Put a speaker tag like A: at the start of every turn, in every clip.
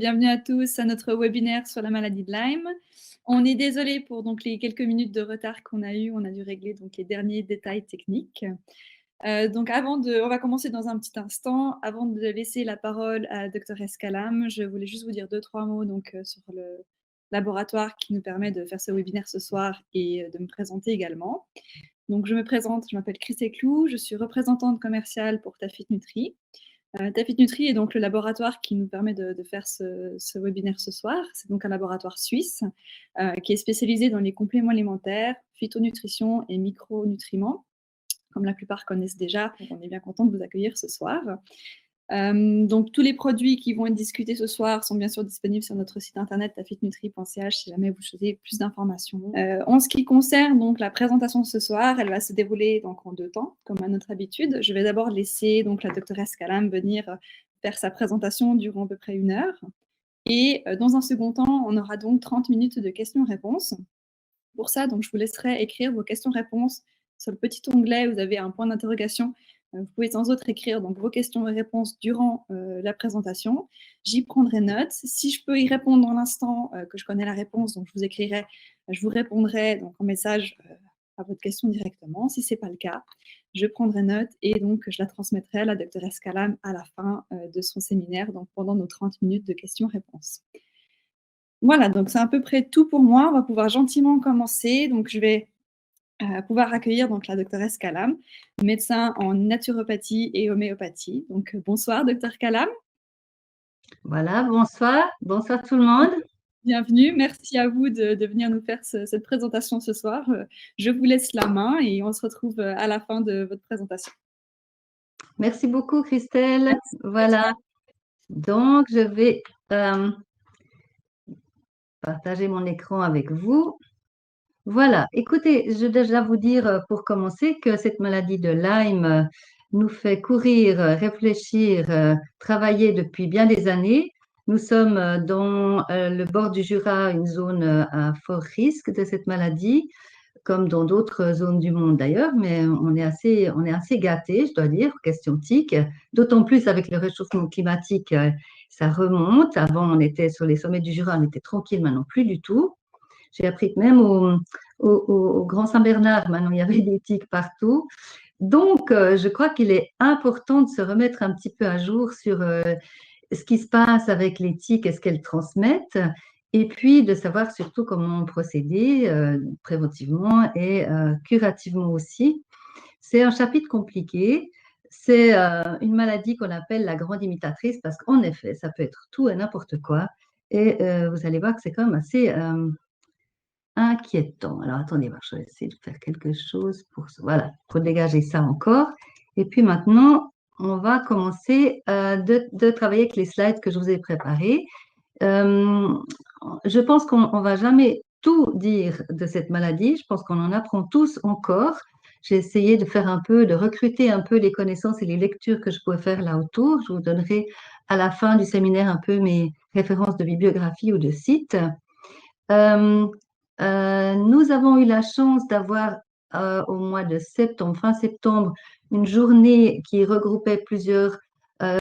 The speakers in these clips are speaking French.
A: bienvenue à tous à notre webinaire sur la maladie de Lyme. On est désolé pour donc les quelques minutes de retard qu'on a eu. On a dû régler donc les derniers détails techniques. On va commencer dans un petit instant. Avant de laisser la parole à Dr Escalam, je voulais juste vous dire 2-3 mots sur le laboratoire qui nous permet de faire ce webinaire ce soir et de me présenter également. Donc, je me présente, je m'appelle Chris Eclou, je suis représentante commerciale pour Tafit Nutri. Tafit Nutri est donc le laboratoire qui nous permet de faire ce webinaire ce soir. C'est donc un laboratoire suisse qui est spécialisé dans les compléments alimentaires, phytonutrition et micronutriments, comme la plupart connaissent déjà. Donc on est bien content de vous accueillir ce soir. Donc tous les produits qui vont être discutés ce soir sont bien sûr disponibles sur notre site internet tafitnutri.ch si jamais vous souhaitez plus d'informations. En ce qui concerne donc la présentation de ce soir, elle va se dérouler donc en 2 temps, comme à notre habitude. Je vais d'abord laisser donc la doctoresse Calam venir faire sa présentation durant à peu près 1 heure. Et dans un second temps, on aura donc 30 minutes de questions-réponses. Pour ça, donc, je vous laisserai écrire vos questions-réponses sur le petit onglet. Vous avez un point d'interrogation. Vous pouvez sans autre écrire donc, vos questions et réponses durant la présentation. J'y prendrai note. Si je peux y répondre dans l'instant que je connais la réponse, donc je vous écrirai, je vous répondrai donc, en message à votre question directement. Si ce n'est pas le cas, je prendrai note et donc je la transmettrai à la doctoresse Calam à la fin de son séminaire, donc pendant nos 30 minutes de questions-réponses. Voilà, donc c'est à peu près tout pour moi. On va pouvoir gentiment commencer. Donc, je vais pouvoir accueillir donc, la doctoresse Calam, médecin en naturopathie et homéopathie. Donc, bonsoir, docteur Calam.
B: Voilà, bonsoir. Bonsoir tout le monde.
A: Bienvenue. Merci à vous de venir nous faire cette présentation ce soir. Je vous laisse la main et on se retrouve à la fin de votre présentation.
B: Merci beaucoup, Christelle. Merci. Voilà. Donc, je vais partager mon écran avec vous. Voilà. Écoutez, je vais déjà vous dire pour commencer que cette maladie de Lyme nous fait courir, réfléchir, travailler depuis bien des années. Nous sommes dans le bord du Jura, une zone à fort risque de cette maladie, comme dans d'autres zones du monde d'ailleurs, mais on est assez gâtés, je dois dire, question tic, d'autant plus avec le réchauffement climatique, ça remonte. Avant, on était sur les sommets du Jura, on était tranquille, maintenant plus du tout. J'ai appris que même au Grand Saint-Bernard, maintenant il y avait des tiques partout. Donc, je crois qu'il est important de se remettre un petit peu à jour sur ce qui se passe avec les tiques et ce qu'elles transmettent, et puis de savoir surtout comment procéder préventivement et curativement aussi. C'est un chapitre compliqué. C'est une maladie qu'on appelle la grande imitatrice parce qu'en effet, ça peut être tout et n'importe quoi. Et vous allez voir que c'est quand même assez inquiétant. Alors, attendez, je vais essayer de faire quelque chose voilà, pour dégager ça encore. Et puis maintenant, on va commencer de travailler avec les slides que je vous ai préparés. Je pense qu'on ne va jamais tout dire de cette maladie. Je pense qu'on en apprend tous encore. J'ai essayé de faire de recruter un peu les connaissances et les lectures que je pouvais faire là autour. Je vous donnerai à la fin du séminaire un peu mes références de bibliographie ou de sites. Nous avons eu la chance d'avoir au mois de septembre, fin septembre, une journée qui regroupait plusieurs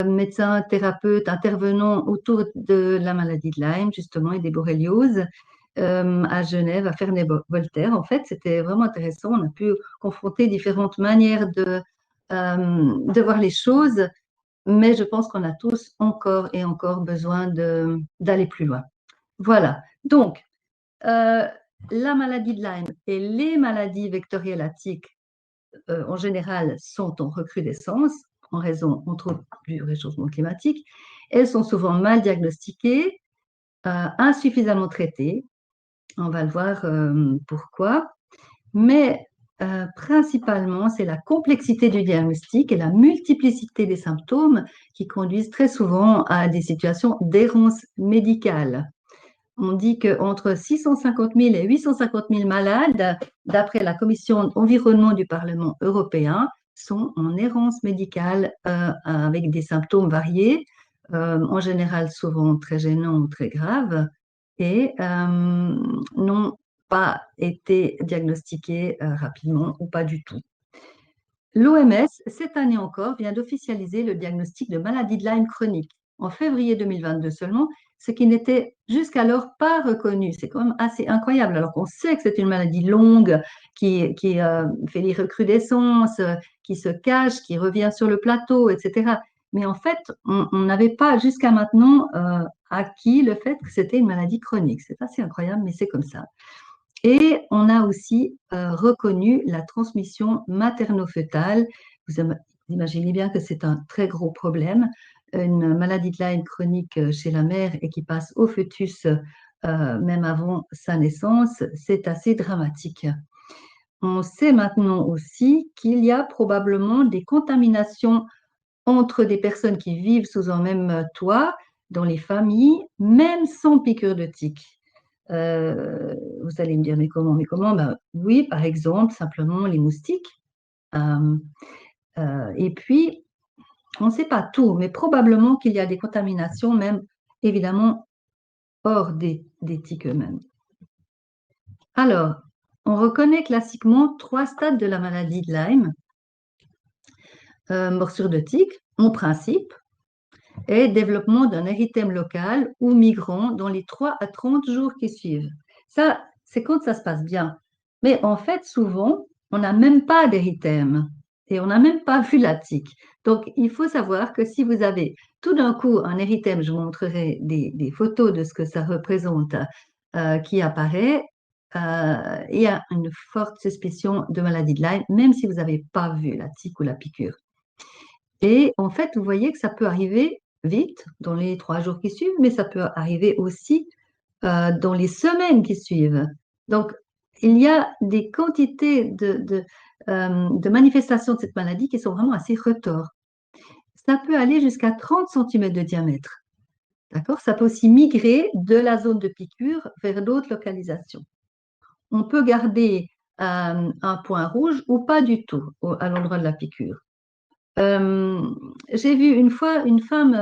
B: médecins, thérapeutes, intervenants autour de la maladie de Lyme, justement, et des borrélioses à Genève, à Ferney-Voltaire. En fait, c'était vraiment intéressant. On a pu confronter différentes manières de voir les choses, mais je pense qu'on a tous encore et encore besoin d'aller plus loin. Voilà. Donc, la maladie de Lyme et les maladies vectorielles à tiques en général sont en recrudescence en raison, entre autres, du réchauffement climatique. Elles sont souvent mal diagnostiquées, insuffisamment traitées. On va le voir pourquoi. Mais principalement, c'est la complexité du diagnostic et la multiplicité des symptômes qui conduisent très souvent à des situations d'errance médicale. On dit qu'entre 650 000 et 850 000 malades, d'après la Commission environnement du Parlement européen, sont en errance médicale avec des symptômes variés, en général souvent très gênants ou très graves, et n'ont pas été diagnostiqués rapidement ou pas du tout. L'OMS, cette année encore, vient d'officialiser le diagnostic de maladie de Lyme chronique. En février 2022 seulement, ce qui n'était jusqu'alors pas reconnu. C'est quand même assez incroyable, alors qu'on sait que c'est une maladie longue qui fait des recrudescences, qui se cache, qui revient sur le plateau, etc. Mais en fait, on n'avait pas jusqu'à maintenant acquis le fait que c'était une maladie chronique. C'est assez incroyable, mais c'est comme ça. Et on a aussi reconnu la transmission materno-fœtale. Vous imaginez bien que c'est un très gros problème. Une maladie de Lyme chronique chez la mère et qui passe au fœtus même avant sa naissance, c'est assez dramatique. On sait maintenant aussi qu'il y a probablement des contaminations entre des personnes qui vivent sous un même toit, dans les familles, même sans piqûre de tique. Vous allez me dire, mais comment? Ben, oui, par exemple, simplement les moustiques. Et puis, on ne sait pas tout, mais probablement qu'il y a des contaminations, même évidemment hors des tiques eux-mêmes. Alors, on reconnaît classiquement 3 stades de la maladie de Lyme. Morsure de tique, en principe, et développement d'un érythème local ou migrant dans les 3 à 30 jours qui suivent. Ça, c'est quand ça se passe bien. Mais en fait, souvent, on n'a même pas d'érythème et on n'a même pas vu la tique. Donc, il faut savoir que si vous avez tout d'un coup un érythème, je vous montrerai des photos de ce que ça représente qui apparaît, il y a une forte suspicion de maladie de Lyme, même si vous n'avez pas vu la tique ou la piqûre. Et en fait, vous voyez que ça peut arriver vite, dans les 3 jours qui suivent, mais ça peut arriver aussi dans les semaines qui suivent. Donc, il y a des quantités de manifestations de cette maladie qui sont vraiment assez retors. Ça peut aller jusqu'à 30 cm de diamètre. D'accord? Ça peut aussi migrer de la zone de piqûre vers d'autres localisations. On peut garder un point rouge ou pas du tout à l'endroit de la piqûre. J'ai vu une fois une femme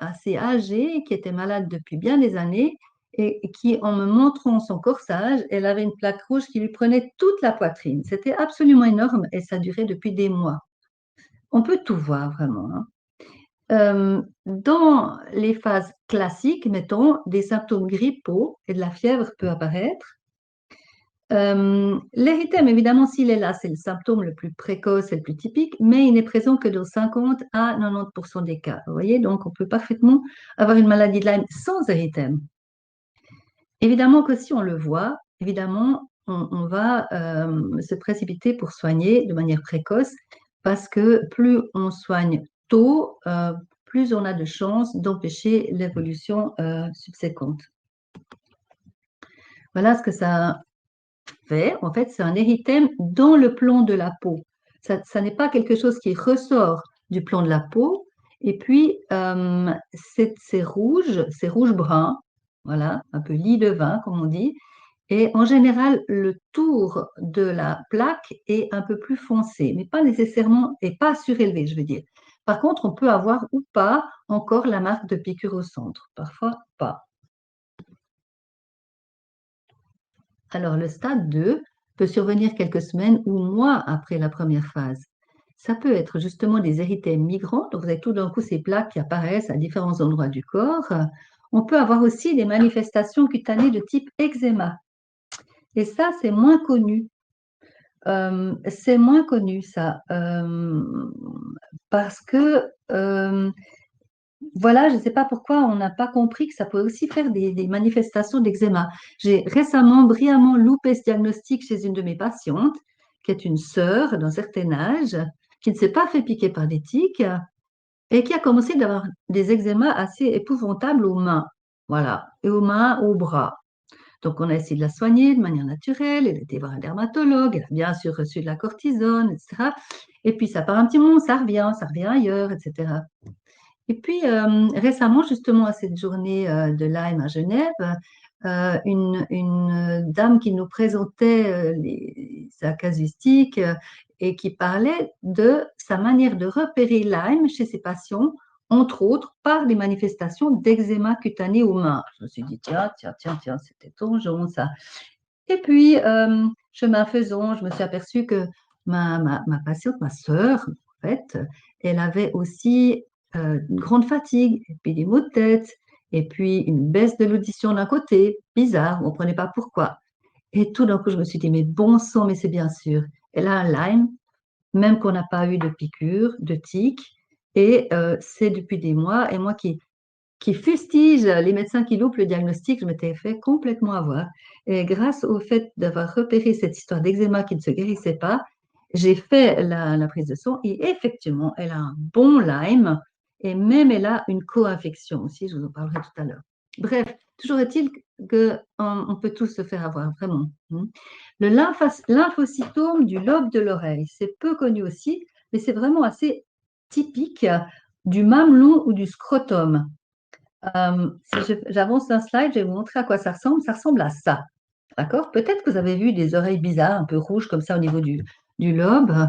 B: assez âgée qui était malade depuis bien des années et qui, en me montrant son corsage, elle avait une plaque rouge qui lui prenait toute la poitrine. C'était absolument énorme et ça durait depuis des mois. On peut tout voir vraiment, hein. Dans les phases classiques, mettons, des symptômes grippaux et de la fièvre peut apparaître. L'érythème, évidemment, s'il est là, c'est le symptôme le plus précoce et le plus typique, mais il n'est présent que dans 50 à 90% des cas. Vous voyez, donc on peut parfaitement avoir une maladie de Lyme sans érythème. Évidemment que si on le voit, évidemment, on va se précipiter pour soigner de manière précoce, parce que plus on soigne tôt, plus on a de chances d'empêcher l'évolution subséquente. Voilà ce que ça fait. En fait, c'est un érythème dans le plan de la peau. Ça n'est pas quelque chose qui ressort du plan de la peau. Et puis, c'est rouge-brun, voilà, un peu lit de vin, comme on dit. Et en général, le tour de la plaque est un peu plus foncé, mais pas nécessairement, et pas surélevé, je veux dire. Par contre, on peut avoir ou pas encore la marque de piqûre au centre, parfois pas. Alors, le stade 2 peut survenir quelques semaines ou mois après la première phase. Ça peut être justement des érythèmes migrants, donc vous avez tout d'un coup ces plaques qui apparaissent à différents endroits du corps. On peut avoir aussi des manifestations cutanées de type eczéma. Et ça, c'est moins connu. C'est moins connu, ça, parce que voilà, je ne sais pas pourquoi on n'a pas compris que ça peut aussi faire des manifestations d'eczéma. J'ai récemment brillamment loupé ce diagnostic chez une de mes patientes, qui est une sœur d'un certain âge, qui ne s'est pas fait piquer par des tiques et qui a commencé d'avoir des eczémas assez épouvantables aux mains. Voilà, et aux mains, aux bras. Donc, on a essayé de la soigner de manière naturelle. Elle a été voir un dermatologue. Elle a bien sûr reçu de la cortisone, etc. Et puis, ça part un petit moment, ça revient ailleurs, etc. Et puis, récemment, justement, à cette journée de Lyme à Genève, une dame qui nous présentait sa casuistique et qui parlait de sa manière de repérer Lyme chez ses patients, entre autres par des manifestations d'eczéma cutané aux mains. Je me suis dit, tiens, c'était ton ça. Et puis, chemin faisant, je me suis aperçue que ma patiente, ma sœur, en fait, elle avait aussi une grande fatigue, et puis des maux de tête, et puis une baisse de l'audition d'un côté, bizarre, on ne comprenait pas pourquoi. Et tout d'un coup, je me suis dit, mais bon sang, mais c'est bien sûr. Elle a un Lyme, même qu'on n'a pas eu de piqûre, de tique, et c'est depuis des mois, et moi qui fustige les médecins qui loupent le diagnostic, je m'étais fait complètement avoir. Et grâce au fait d'avoir repéré cette histoire d'eczéma qui ne se guérissait pas, j'ai fait la prise de sang et effectivement, elle a un bon Lyme et même elle a une co-infection aussi, je vous en parlerai tout à l'heure. Bref, toujours est-il qu'on peut tous se faire avoir, vraiment. Le lymphocytome du lobe de l'oreille, c'est peu connu aussi, mais c'est vraiment assez typique du mamelon ou du scrotum. Si j'avance d'un slide, je vais vous montrer à quoi ça ressemble. Ça ressemble à ça. D'accord? Peut-être que vous avez vu des oreilles bizarres, un peu rouges comme ça au niveau du lobe.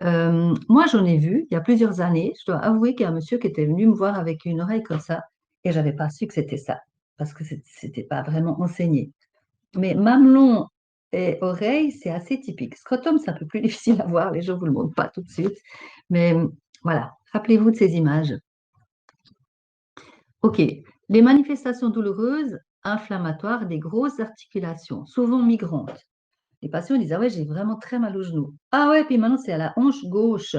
B: Moi, j'en ai vu il y a plusieurs années. Je dois avouer qu'il y a un monsieur qui était venu me voir avec une oreille comme ça et je n'avais pas su que c'était ça parce que c'était pas vraiment enseigné. Mais mamelon et oreille, c'est assez typique. Scrotum, c'est un peu plus difficile à voir. Les gens ne vous le montrent pas tout de suite. Mais voilà, rappelez-vous de ces images. OK. Les manifestations douloureuses, inflammatoires des grosses articulations, souvent migrantes. Les patients disent, ah ouais, j'ai vraiment très mal au genou. Ah ouais, puis maintenant c'est à la hanche gauche.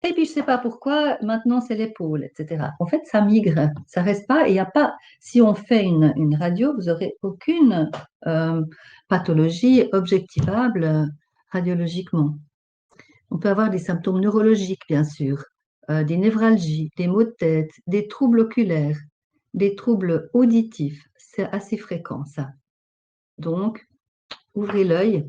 B: Et puis je ne sais pas pourquoi, maintenant c'est l'épaule, etc. En fait, ça migre, ça reste pas. Et il n'y a pas, si on fait une radio, vous n'aurez aucune pathologie objectivable radiologiquement. On peut avoir des symptômes neurologiques, bien sûr, des névralgies, des maux de tête, des troubles oculaires, des troubles auditifs. C'est assez fréquent, ça. Donc, ouvrez l'œil.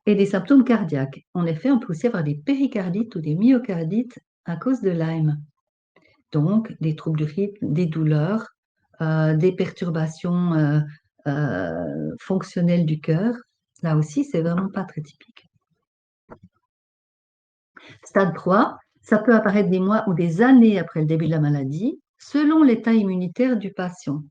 B: Et des symptômes cardiaques. En effet, on peut aussi avoir des péricardites ou des myocardites à cause de Lyme. Donc, des troubles du rythme, des douleurs, des perturbations fonctionnelles du cœur. Là aussi, c'est vraiment pas très typique. Stade 3, ça peut apparaître des mois ou des années après le début de la maladie, selon l'état immunitaire du patient.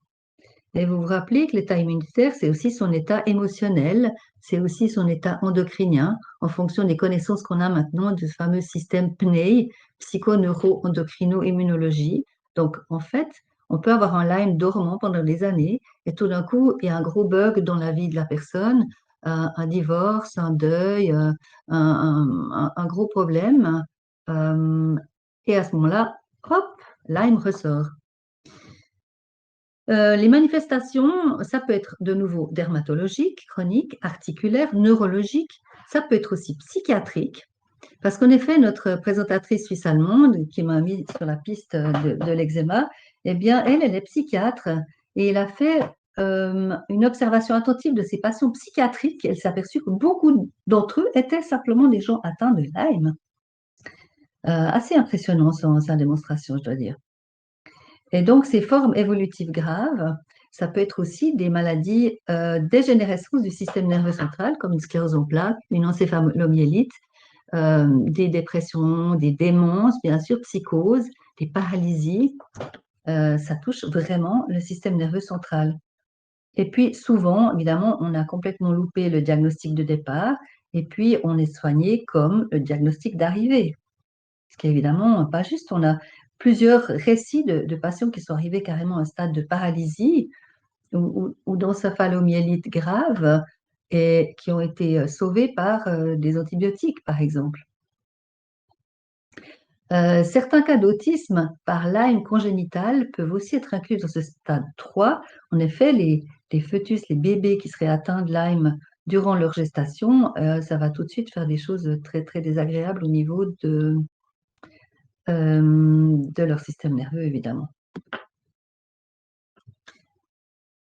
B: Et vous vous rappelez que l'état immunitaire, c'est aussi son état émotionnel, c'est aussi son état endocrinien, en fonction des connaissances qu'on a maintenant du fameux système PNEI, psycho-neuro-endocrino-immunologie. Donc, en fait, on peut avoir un Lyme dormant pendant des années, et tout d'un coup, il y a un gros bug dans la vie de la personne, un divorce, un deuil, un gros problème. Et à ce moment-là, hop, Lyme ressort. Les manifestations, ça peut être de nouveau dermatologique, chronique, articulaire, neurologique, ça peut être aussi psychiatrique, parce qu'en effet, notre présentatrice suisse-allemande qui m'a mis sur la piste de l'eczéma, eh bien, elle est psychiatre et elle a fait une observation attentive de ses patients psychiatriques. Elle s'est aperçue que beaucoup d'entre eux étaient simplement des gens atteints de Lyme. Assez impressionnant sa démonstration, je dois dire. Et donc, ces formes évolutives graves, ça peut être aussi des maladies dégénérescence du système nerveux central, comme une sclérose en plaques, une encéphalomyélite, des dépressions, des démences, bien sûr, psychoses, des paralysies. Ça touche vraiment le système nerveux central. Et puis, souvent, évidemment, on a complètement loupé le diagnostic de départ, et puis on est soigné comme le diagnostic d'arrivée. Ce qui est évidemment pas juste. On a plusieurs récits de patients qui sont arrivés carrément à un stade de paralysie ou d'encéphalomyélite grave et qui ont été sauvés par des antibiotiques, par exemple. Certains cas d'autisme par Lyme congénital peuvent aussi être inclus dans ce stade 3. En effet, les fœtus, les bébés qui seraient atteints de Lyme durant leur gestation, ça va tout de suite faire des choses très, très désagréables au niveau de leur système nerveux, évidemment.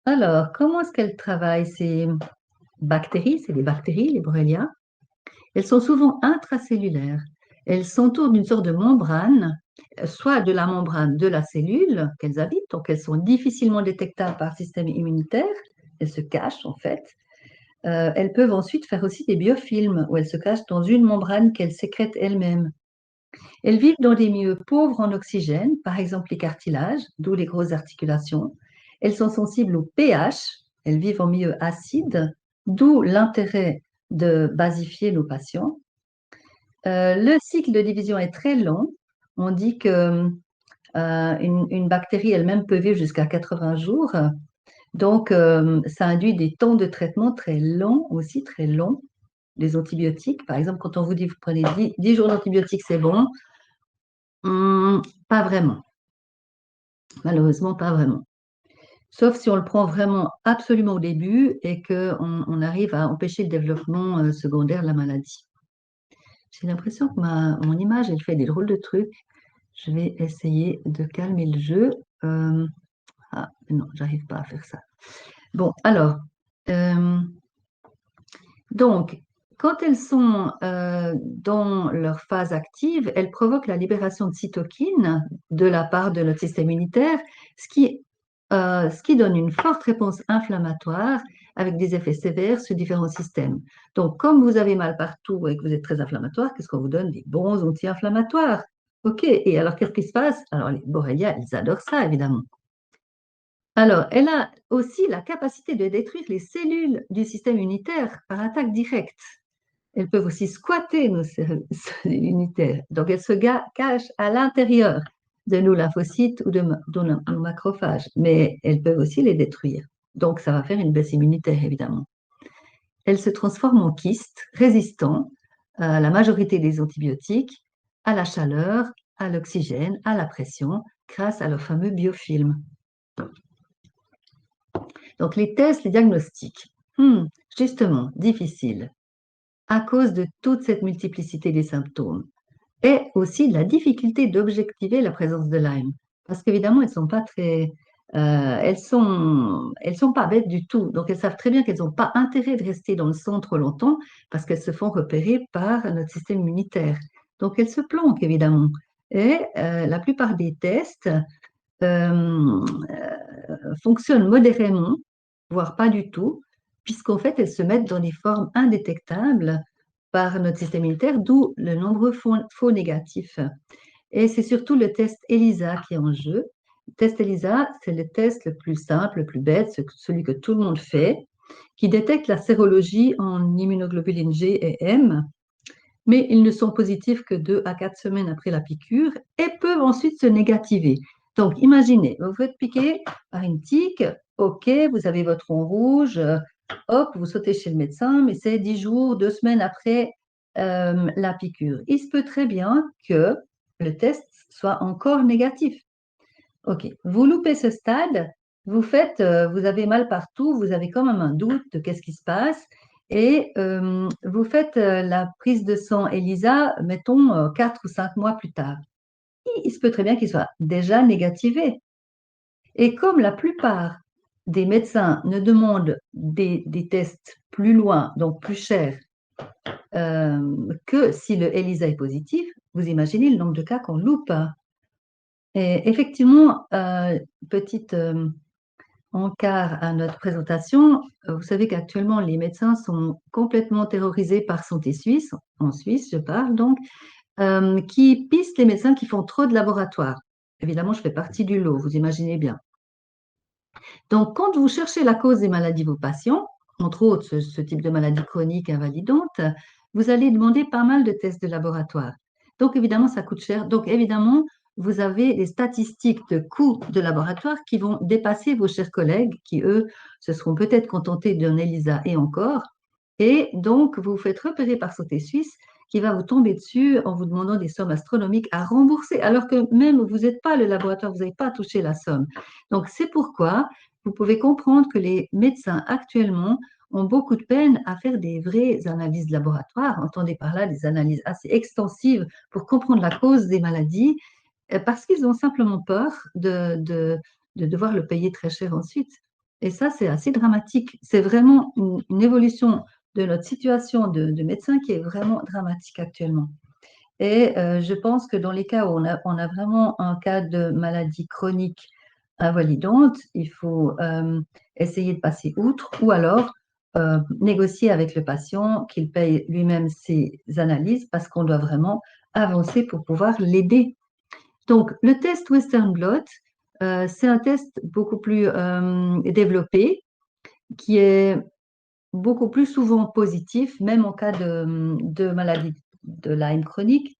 B: Alors, comment est-ce qu'elles travaillent ces bactéries? C'est des bactéries, les Borrelia. Elles sont souvent intracellulaires. Elles s'entourent d'une sorte de membrane, soit de la membrane de la cellule qu'elles habitent, donc elles sont difficilement détectables par le système immunitaire. Elles se cachent, en fait. Elles peuvent ensuite faire aussi des biofilms, où elles se cachent dans une membrane qu'elles sécrètent elles-mêmes. Elles vivent dans des milieux pauvres en oxygène, par exemple les cartilages, d'où les grosses articulations. Elles sont sensibles au pH, elles vivent en milieu acide, d'où l'intérêt de basifier nos patients. Le cycle de division est très long. On dit que Une bactérie elle-même peut vivre jusqu'à 80 jours. Donc, ça induit des temps de traitement très longs, aussi très longs, des antibiotiques. Par exemple, quand on vous dit vous prenez 10 jours d'antibiotiques, c'est bon. Pas vraiment. Malheureusement, pas vraiment. Sauf si on le prend vraiment absolument au début et qu'on arrive à empêcher le développement secondaire de la maladie. J'ai l'impression que mon image, elle fait des drôles de trucs. Je vais essayer de calmer le jeu. Ah, non, j'arrive pas à faire ça. Bon, alors, donc, quand elles sont dans leur phase active, elles provoquent la libération de cytokines de la part de notre système immunitaire, ce qui donne une forte réponse inflammatoire avec des effets sévères sur différents systèmes. Donc, comme vous avez mal partout et que vous êtes très inflammatoire, qu'est-ce qu'on vous donne? Des bons anti-inflammatoires. OK, et alors qu'est-ce qui se passe? Alors, les Borrelia, ils adorent ça, évidemment. Alors, elle a aussi la capacité de détruire les cellules du système immunitaire par attaque directe. Elles peuvent aussi squatter nos cellules immunitaires. Donc, elles se cachent à l'intérieur de nos lymphocytes ou de nos macrophages, mais elles peuvent aussi les détruire. Donc, ça va faire une baisse immunitaire, évidemment. Elles se transforment en kystes résistants à la majorité des antibiotiques, à la chaleur, à l'oxygène, à la pression, grâce à leur fameux biofilm. Donc, les tests, les diagnostics, justement, difficiles à cause de toute cette multiplicité des symptômes et aussi de la difficulté d'objectiver la présence de Lyme. Parce qu'évidemment, elles sont pas très, elles sont pas bêtes du tout. Donc, elles savent très bien qu'elles n'ont pas intérêt de rester dans le sang trop longtemps parce qu'elles se font repérer par notre système immunitaire. Donc, elles se planquent, évidemment. Et la plupart des tests fonctionnent modérément, voire pas du tout, puisqu'en fait, elles se mettent dans des formes indétectables par notre système immunitaire, d'où le nombreux faux négatifs. Et c'est surtout le test ELISA qui est en jeu. Le test ELISA, c'est le test le plus simple, le plus bête, celui que tout le monde fait, qui détecte la sérologie en immunoglobuline G et M, mais ils ne sont positifs que 2 à 4 semaines après la piqûre et peuvent ensuite se négativer. Donc, imaginez, vous faites piquer par une tique, ok, vous avez votre rond rouge, hop, vous sautez chez le médecin, mais c'est 10 jours, 2 semaines après la piqûre. Il se peut très bien que le test soit encore négatif. Ok, vous loupez ce stade, vous avez mal partout, vous avez quand même un doute de qu'est-ce qui se passe, et vous faites la prise de sang ELISA, mettons 4 ou 5 mois plus tard. Il se peut très bien qu'il soit déjà négativé. Et comme la plupart des médecins ne demandent des tests plus loin, donc plus chers, que si le ELISA est positif, vous imaginez le nombre de cas qu'on loupe. Et effectivement, petite encart à notre présentation, vous savez qu'actuellement, les médecins sont complètement terrorisés par Santé Suisse, en Suisse, je parle donc, qui pistent les médecins qui font trop de laboratoires. Évidemment, je fais partie du lot, vous imaginez bien. Donc, quand vous cherchez la cause des maladies de vos patients, entre autres ce type de maladie chronique invalidante, vous allez demander pas mal de tests de laboratoire. Donc, évidemment, ça coûte cher. Donc, évidemment, vous avez des statistiques de coûts de laboratoire qui vont dépasser vos chers collègues qui, eux, se seront peut-être contentés d'un ELISA et encore. Et donc, vous vous faites repérer par Santé Suisse qui va vous tomber dessus en vous demandant des sommes astronomiques à rembourser, alors que même vous n'êtes pas le laboratoire, vous n'avez pas touché la somme. Donc, c'est pourquoi vous pouvez comprendre que les médecins actuellement ont beaucoup de peine à faire des vraies analyses de laboratoire. Entendez par là des analyses assez extensives pour comprendre la cause des maladies, parce qu'ils ont simplement peur de devoir le payer très cher ensuite. Et ça, c'est assez dramatique. C'est vraiment une évolution de notre situation de médecin qui est vraiment dramatique actuellement. Et je pense que dans les cas où on a vraiment un cas de maladie chronique invalidante, il faut essayer de passer outre ou alors négocier avec le patient qu'il paye lui-même ses analyses parce qu'on doit vraiment avancer pour pouvoir l'aider. Donc, le test Western blot, c'est un test beaucoup plus développé qui est beaucoup plus souvent positif, même en cas de maladie de Lyme chronique.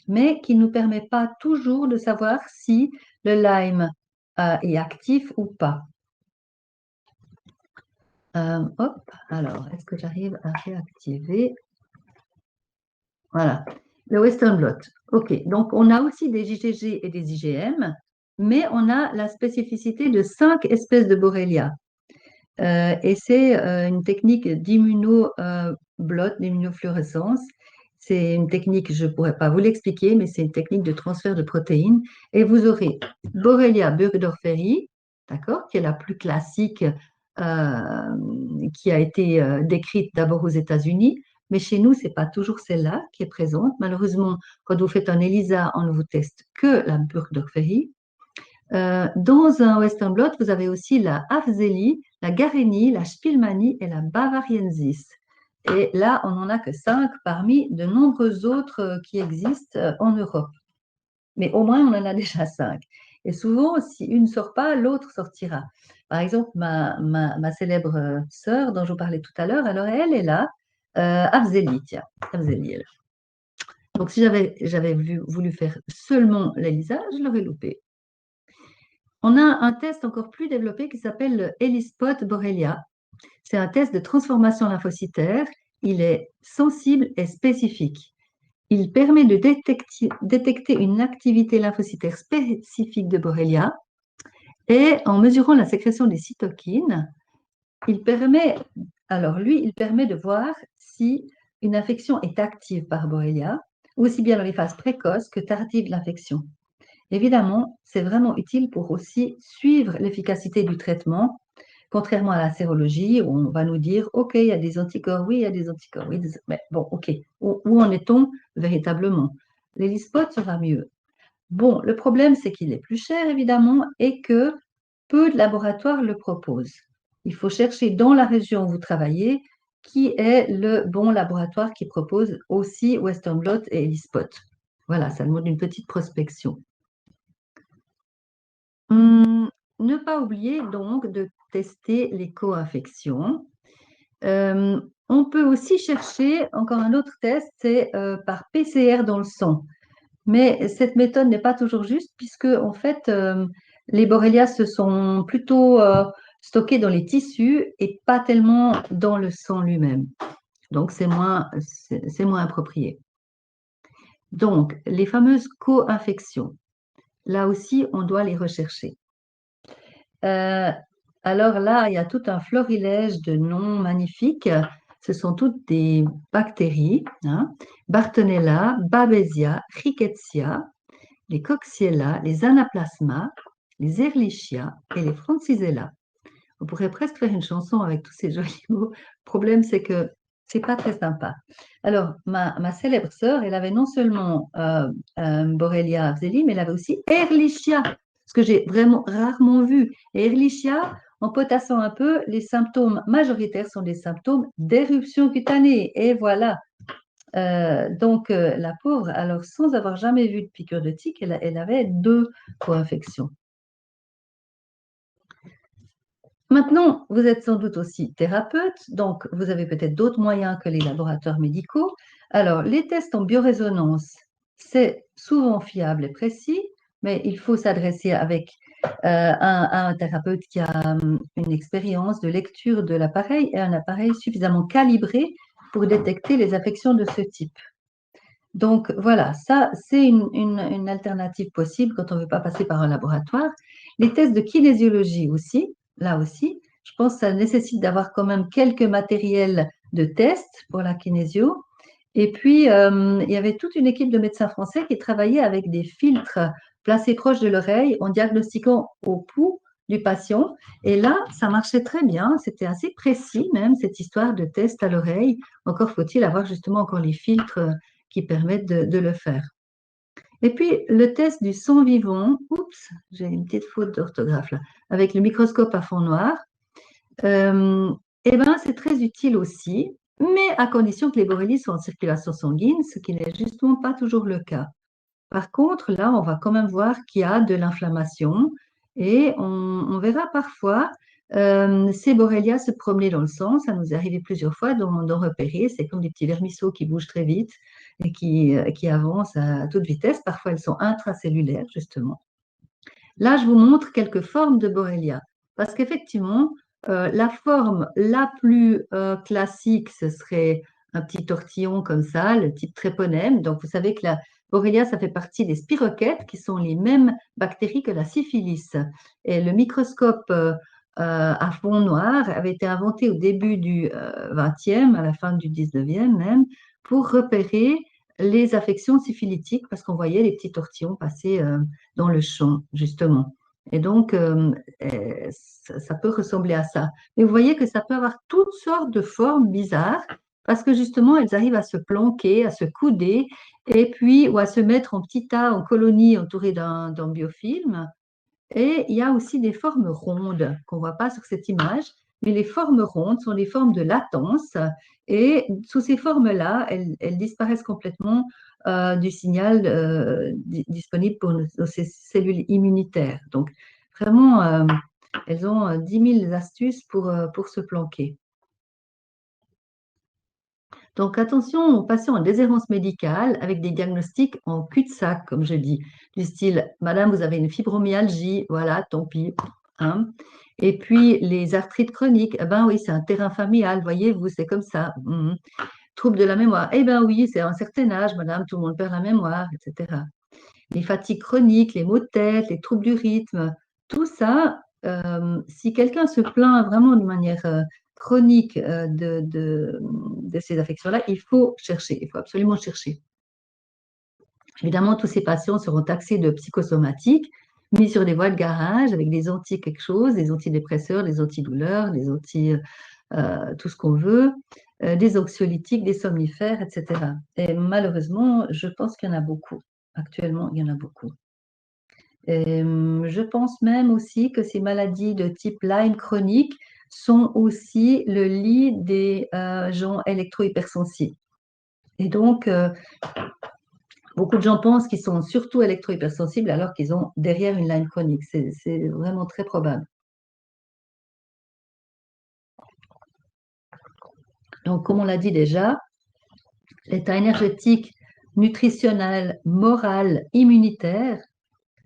B: mais qui ne nous permet pas toujours de savoir si le Lyme est actif ou pas. Hop, alors, est-ce que j'arrive à réactiver? Voilà, le Western blot. OK, donc on a aussi des IgG et des IgM, mais on a la spécificité de 5 espèces de Borrelia. Et c'est une technique d'immunoblot, d'immunofluorescence. C'est une technique, je ne pourrais pas vous l'expliquer, mais c'est une technique de transfert de protéines. Et vous aurez Borrelia burgdorferi, d'accord, qui est la plus classique, qui a été décrite d'abord aux États-Unis. Mais chez nous, ce n'est pas toujours celle-là qui est présente. Malheureusement, quand vous faites un ELISA, on ne vous teste que la burgdorferi. Dans un Western blot, vous avez aussi la Afzeli, la Gareni, la Spielmanni et la Bavariensis. Et là, on n'en a que 5 parmi de nombreux autres qui existent en Europe. Mais au moins, on en a déjà 5. Et souvent, si une ne sort pas, l'autre sortira. Par exemple, ma célèbre sœur dont je vous parlais tout à l'heure, alors elle est là, Afzeli, tiens, Afzeli, elle. Donc, si j'avais voulu faire seulement l'ELISA, je l'aurais loupé. On a un test encore plus développé qui s'appelle le ELISpot Borrelia. C'est un test de transformation lymphocytaire. Il est sensible et spécifique. Il permet de détecter une activité lymphocytaire spécifique de Borrelia et en mesurant la sécrétion des cytokines, il permet de voir si une infection est active par Borrelia, aussi bien dans les phases précoces que tardives de l'infection. Évidemment, c'est vraiment utile pour aussi suivre l'efficacité du traitement, contrairement à la sérologie où on va nous dire « Ok, il y a des anticorps, oui, il y a des anticorps, oui. » Mais bon, ok, où en est-on véritablement? L'ELISpot sera mieux. Bon, le problème, c'est qu'il est plus cher, évidemment, et que peu de laboratoires le proposent. Il faut chercher dans la région où vous travaillez qui est le bon laboratoire qui propose aussi Western blot et ELISpot. Voilà, ça demande une petite prospection. Ne pas oublier donc de tester les co-infections. On peut aussi chercher, encore un autre test, c'est par PCR dans le sang. Mais cette méthode n'est pas toujours juste puisque, en fait, les Borrelia se sont plutôt stockés dans les tissus et pas tellement dans le sang lui-même. Donc, c'est moins approprié. Donc, les fameuses co-infections, là aussi, on doit les rechercher. Alors là, il y a tout un florilège de noms magnifiques. Ce sont toutes des bactéries, hein. Bartonella, Babesia, Rickettsia, les Coxiella, les Anaplasma, les Ehrlichia et les Francisella. On pourrait presque faire une chanson avec tous ces jolis mots. Le problème, c'est que c'est pas très sympa. Alors, ma célèbre sœur, elle avait non seulement Borrelia afzeli, mais elle avait aussi Ehrlichia, ce que j'ai vraiment rarement vu. Et Ehrlichia, en potassant un peu, les symptômes majoritaires sont des symptômes d'éruption cutanée. Et voilà. Donc, la pauvre, alors sans avoir jamais vu de piqûre de tique, elle avait 2 co-infections. Maintenant, vous êtes sans doute aussi thérapeute, donc vous avez peut-être d'autres moyens que les laboratoires médicaux. Alors, les tests en biorésonance, c'est souvent fiable et précis, mais il faut s'adresser avec un thérapeute qui a une expérience de lecture de l'appareil et un appareil suffisamment calibré pour détecter les affections de ce type. Donc voilà, ça c'est une alternative possible quand on ne veut pas passer par un laboratoire. Les tests de kinésiologie aussi, là aussi, je pense que ça nécessite d'avoir quand même quelques matériels de test pour la kinésio. Et puis, il y avait toute une équipe de médecins français qui travaillait avec des filtres placés proches de l'oreille en diagnostiquant au pouls du patient. Et là, ça marchait très bien. C'était assez précis même, cette histoire de test à l'oreille. Encore faut-il avoir justement encore les filtres qui permettent de le faire. Et puis, le test du sang vivant, oups, j'ai une petite faute d'orthographe là, avec le microscope à fond noir, eh ben, c'est très utile aussi, mais à condition que les borrélies soient en circulation sanguine, ce qui n'est justement pas toujours le cas. Par contre, là, on va quand même voir qu'il y a de l'inflammation et on verra parfois ces borrélias se promener dans le sang. Ça nous est arrivé plusieurs fois d'en repérer. C'est comme des petits vermisseaux qui bougent très vite. et qui avancent à toute vitesse. Parfois, elles sont intracellulaires, justement. Là, je vous montre quelques formes de Borrelia, parce qu'effectivement, la forme la plus classique, ce serait un petit tortillon comme ça, le type tréponème. Donc, vous savez que la Borrelia, ça fait partie des spirochètes, qui sont les mêmes bactéries que la syphilis. Et le microscope à fond noir avait été inventé au début du 20e, à la fin du 19e même, pour repérer les affections syphilitiques, parce qu'on voyait les petits tortillons passer dans le champ, justement. Et donc, ça peut ressembler à ça. Mais vous voyez que ça peut avoir toutes sortes de formes bizarres, parce que justement, elles arrivent à se planquer, à se couder, et puis, ou à se mettre en petits tas, en colonies, entourées d'un biofilm. Et il y a aussi des formes rondes qu'on ne voit pas sur cette image, mais les formes rondes sont des formes de latence. Et sous ces formes-là, elles disparaissent complètement du signal disponible pour ces cellules immunitaires. Donc, vraiment, elles ont 10 000 astuces pour se planquer. Donc, attention aux patients en déshérence médicale avec des diagnostics en cul-de-sac, comme je dis, du style, Madame, vous avez une fibromyalgie, voilà, tant pis. Hein. Et puis, les arthrites chroniques, eh ben oui, c'est un terrain familial, voyez-vous, c'est comme ça. Troubles de la mémoire, eh ben oui, c'est à un certain âge, Madame, tout le monde perd la mémoire, etc. Les fatigues chroniques, les maux de tête, les troubles du rythme, tout ça, si quelqu'un se plaint vraiment de manière chronique de ces affections-là, il faut chercher, il faut absolument chercher. Évidemment, tous ces patients seront taxés de psychosomatiques, mis sur des voies de garage avec des quelque chose, des antidépresseurs, des antidouleurs, des tout ce qu'on veut, des anxiolytiques, des somnifères, etc. Et malheureusement, je pense qu'il y en a beaucoup. Actuellement, il y en a beaucoup. Et je pense même aussi que ces maladies de type Lyme chronique sont aussi le lit des gens électro-hypersensibles. Et donc, beaucoup de gens pensent qu'ils sont surtout électro-hypersensibles alors qu'ils ont derrière une Lyme chronique. C'est vraiment très probable. Donc, comme on l'a dit déjà, l'état énergétique, nutritionnel, moral, immunitaire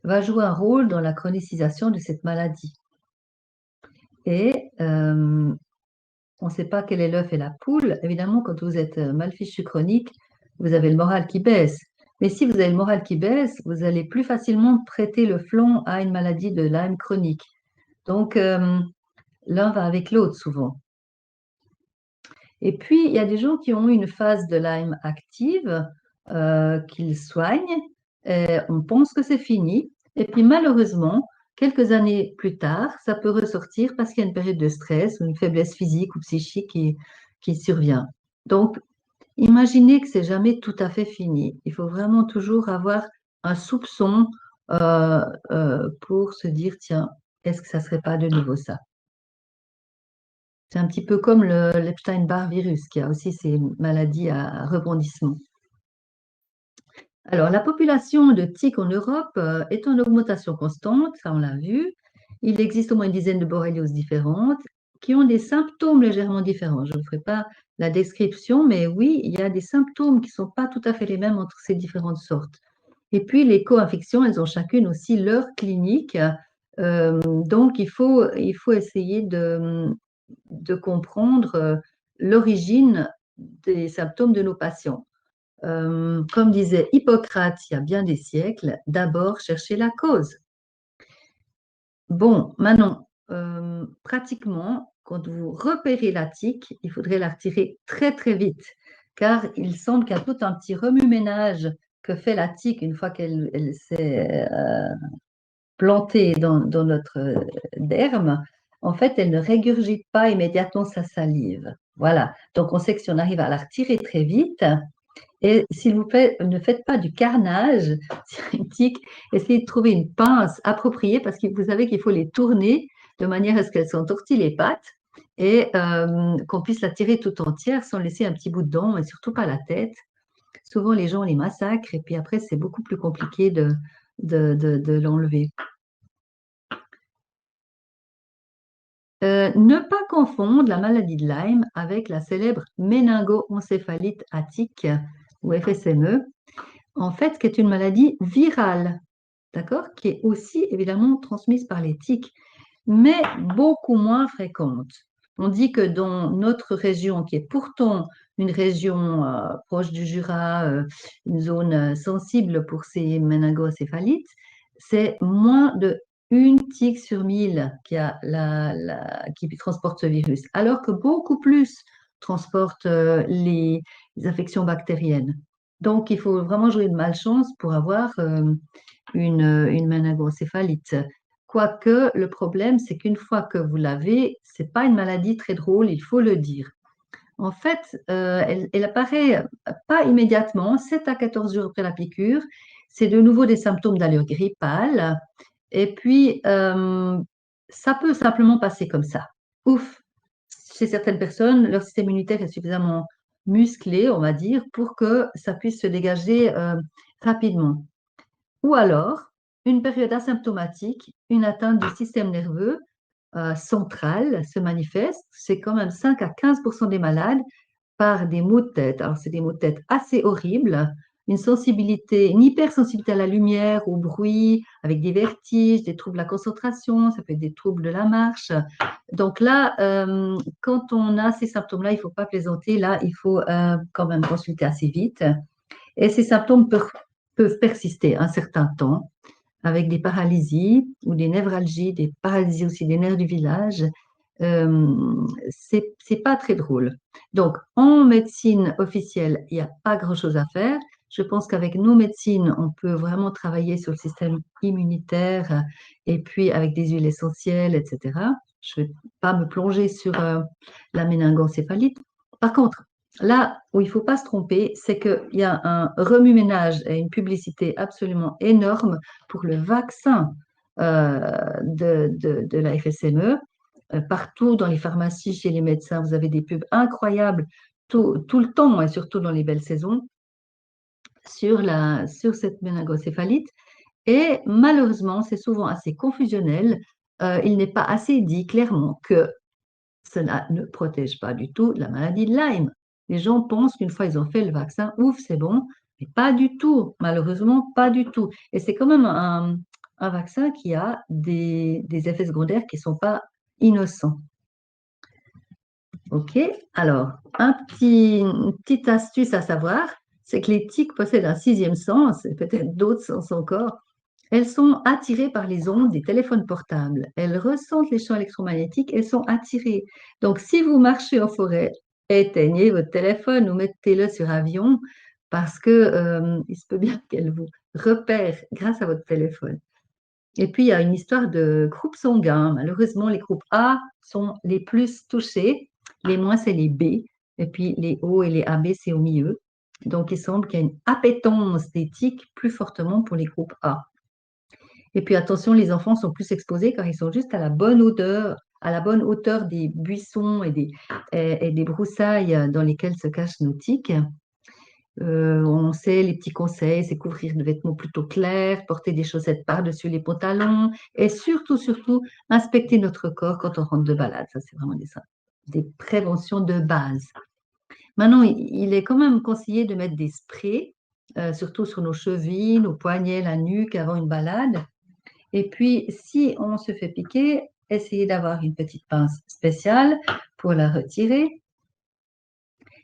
B: va jouer un rôle dans la chronicisation de cette maladie. Et on ne sait pas quel est l'œuf et la poule. Évidemment, quand vous êtes mal fichu chronique, vous avez le moral qui baisse. Mais si vous avez le moral qui baisse, vous allez plus facilement prêter le flanc à une maladie de Lyme chronique. Donc, l'un va avec l'autre souvent. Et puis, il y a des gens qui ont une phase de Lyme active, qu'ils soignent. On pense que c'est fini. Et puis, malheureusement, quelques années plus tard, ça peut ressortir parce qu'il y a une période de stress ou une faiblesse physique ou psychique qui survient. Donc, imaginez que c'est jamais tout à fait fini. Il faut vraiment toujours avoir un soupçon pour se dire, tiens, est-ce que ça ne serait pas de nouveau ça? C'est un petit peu comme l'Epstein-Barr virus, qui a aussi ces maladies à rebondissement. Alors, la population de tiques en Europe est en augmentation constante, ça on l'a vu. Il existe au moins une dizaine de borrélioses différentes qui ont des symptômes légèrement différents. Je ne vous ferai pas la description, mais oui, il y a des symptômes qui ne sont pas tout à fait les mêmes entre ces différentes sortes. Et puis, les co-infections, elles ont chacune aussi leur clinique. Donc, il faut essayer de comprendre l'origine des symptômes de nos patients. Comme disait Hippocrate il y a bien des siècles, d'abord chercher la cause. Bon, maintenant, pratiquement, quand vous repérez la tique, il faudrait la retirer très très vite, car il semble qu'il y a tout un petit remue-ménage que fait la tique une fois qu'elle s'est plantée dans notre derme. En fait, elle ne régurgite pas immédiatement sa salive. Voilà. Donc, on sait que si on arrive à la retirer très vite, et s'il vous plaît, ne faites pas du carnage sur une tique, essayez de trouver une pince appropriée parce que vous savez qu'il faut les tourner de manière à ce qu'elles s'entortillent les pattes et qu'on puisse la tirer tout entière sans laisser un petit bout de dent et surtout pas la tête. Souvent, les gens les massacrent et puis après, c'est beaucoup plus compliqué de l'enlever. Ne pas confondre la maladie de Lyme avec la célèbre méningoencéphalite attique ou FSME, en fait, qui est une maladie virale, d'accord, qui est aussi évidemment transmise par les tiques, mais beaucoup moins fréquente. On dit que dans notre région, qui est pourtant une région proche du Jura, une zone sensible pour ces méningocéphalites, c'est moins de une tique sur 1000 qui transporte ce virus, alors que beaucoup plus transportent les infections bactériennes. Donc, il faut vraiment jouer de malchance pour avoir une méningocéphalite. Quoique, le problème, c'est qu'une fois que vous l'avez, c'est pas une maladie très drôle, il faut le dire. En fait, elle apparaît pas immédiatement, 7 à 14 jours après la piqûre. C'est de nouveau des symptômes d'allure grippale. Et puis, ça peut simplement passer comme ça. Ouf! Chez certaines personnes, leur système immunitaire est suffisamment musclé, on va dire, pour que ça puisse se dégager rapidement. Ou alors, une période asymptomatique, une atteinte du système nerveux central se manifeste. C'est quand même 5 à 15% des malades par des maux de tête. Alors, c'est des maux de tête assez horribles, une sensibilité, une hypersensibilité à la lumière, au bruit, avec des vertiges, des troubles de la concentration, ça peut être des troubles de la marche. Donc là, quand on a ces symptômes-là, il ne faut pas plaisanter. Là, il faut quand même consulter assez vite. Et ces symptômes peuvent persister un certain temps avec des paralysies ou des névralgies, des paralysies aussi des nerfs du village. C'est pas très drôle. Donc, en médecine officielle, il n'y a pas grand-chose à faire. Je pense qu'avec nos médecines, on peut vraiment travailler sur le système immunitaire et puis avec des huiles essentielles, etc. Je ne vais pas me plonger sur la méningoencéphalite. Par contre, là où il ne faut pas se tromper, c'est qu'il y a un remue-ménage et une publicité absolument énorme pour le vaccin de la FSME. Partout dans les pharmacies, chez les médecins, vous avez des pubs incroyables tout le temps, et surtout dans les belles saisons, sur cette méningocéphalite. Et malheureusement, c'est souvent assez confusionnel. Il n'est pas assez dit clairement que cela ne protège pas du tout de la maladie de Lyme. Les gens pensent qu'une fois ils ont fait le vaccin, ouf, c'est bon, mais pas du tout, malheureusement, pas du tout. Et c'est quand même un vaccin qui a des effets secondaires qui ne sont pas innocents. OK, alors, une petite astuce à savoir, c'est que les tiques possèdent un sixième sens, et peut-être d'autres sens encore. Elles sont attirées par les ondes des téléphones portables. Elles ressentent les champs électromagnétiques, elles sont attirées. Donc, si vous marchez en forêt, éteignez votre téléphone ou mettez-le sur avion parce que il se peut bien qu'elle vous repère grâce à votre téléphone. Et puis, il y a une histoire de groupe sanguin. Malheureusement, les groupes A sont les plus touchés. Les moins, c'est les B. Et puis, les O et les AB, c'est au milieu. Donc, il semble qu'il y a une appétence des tiques plus fortement pour les groupes A. Et puis, attention, les enfants sont plus exposés car ils sont juste à la bonne hauteur des buissons et des broussailles dans lesquelles se cachent nos tiques. On sait les petits conseils, c'est couvrir de vêtements plutôt clairs, porter des chaussettes par-dessus les pantalons et surtout, surtout, inspecter notre corps quand on rentre de balade. Ça, c'est vraiment des préventions de base. Maintenant, il est quand même conseillé de mettre des sprays, surtout sur nos chevilles, nos poignets, la nuque avant une balade. Et puis, si on se fait piquer, essayez d'avoir une petite pince spéciale pour la retirer.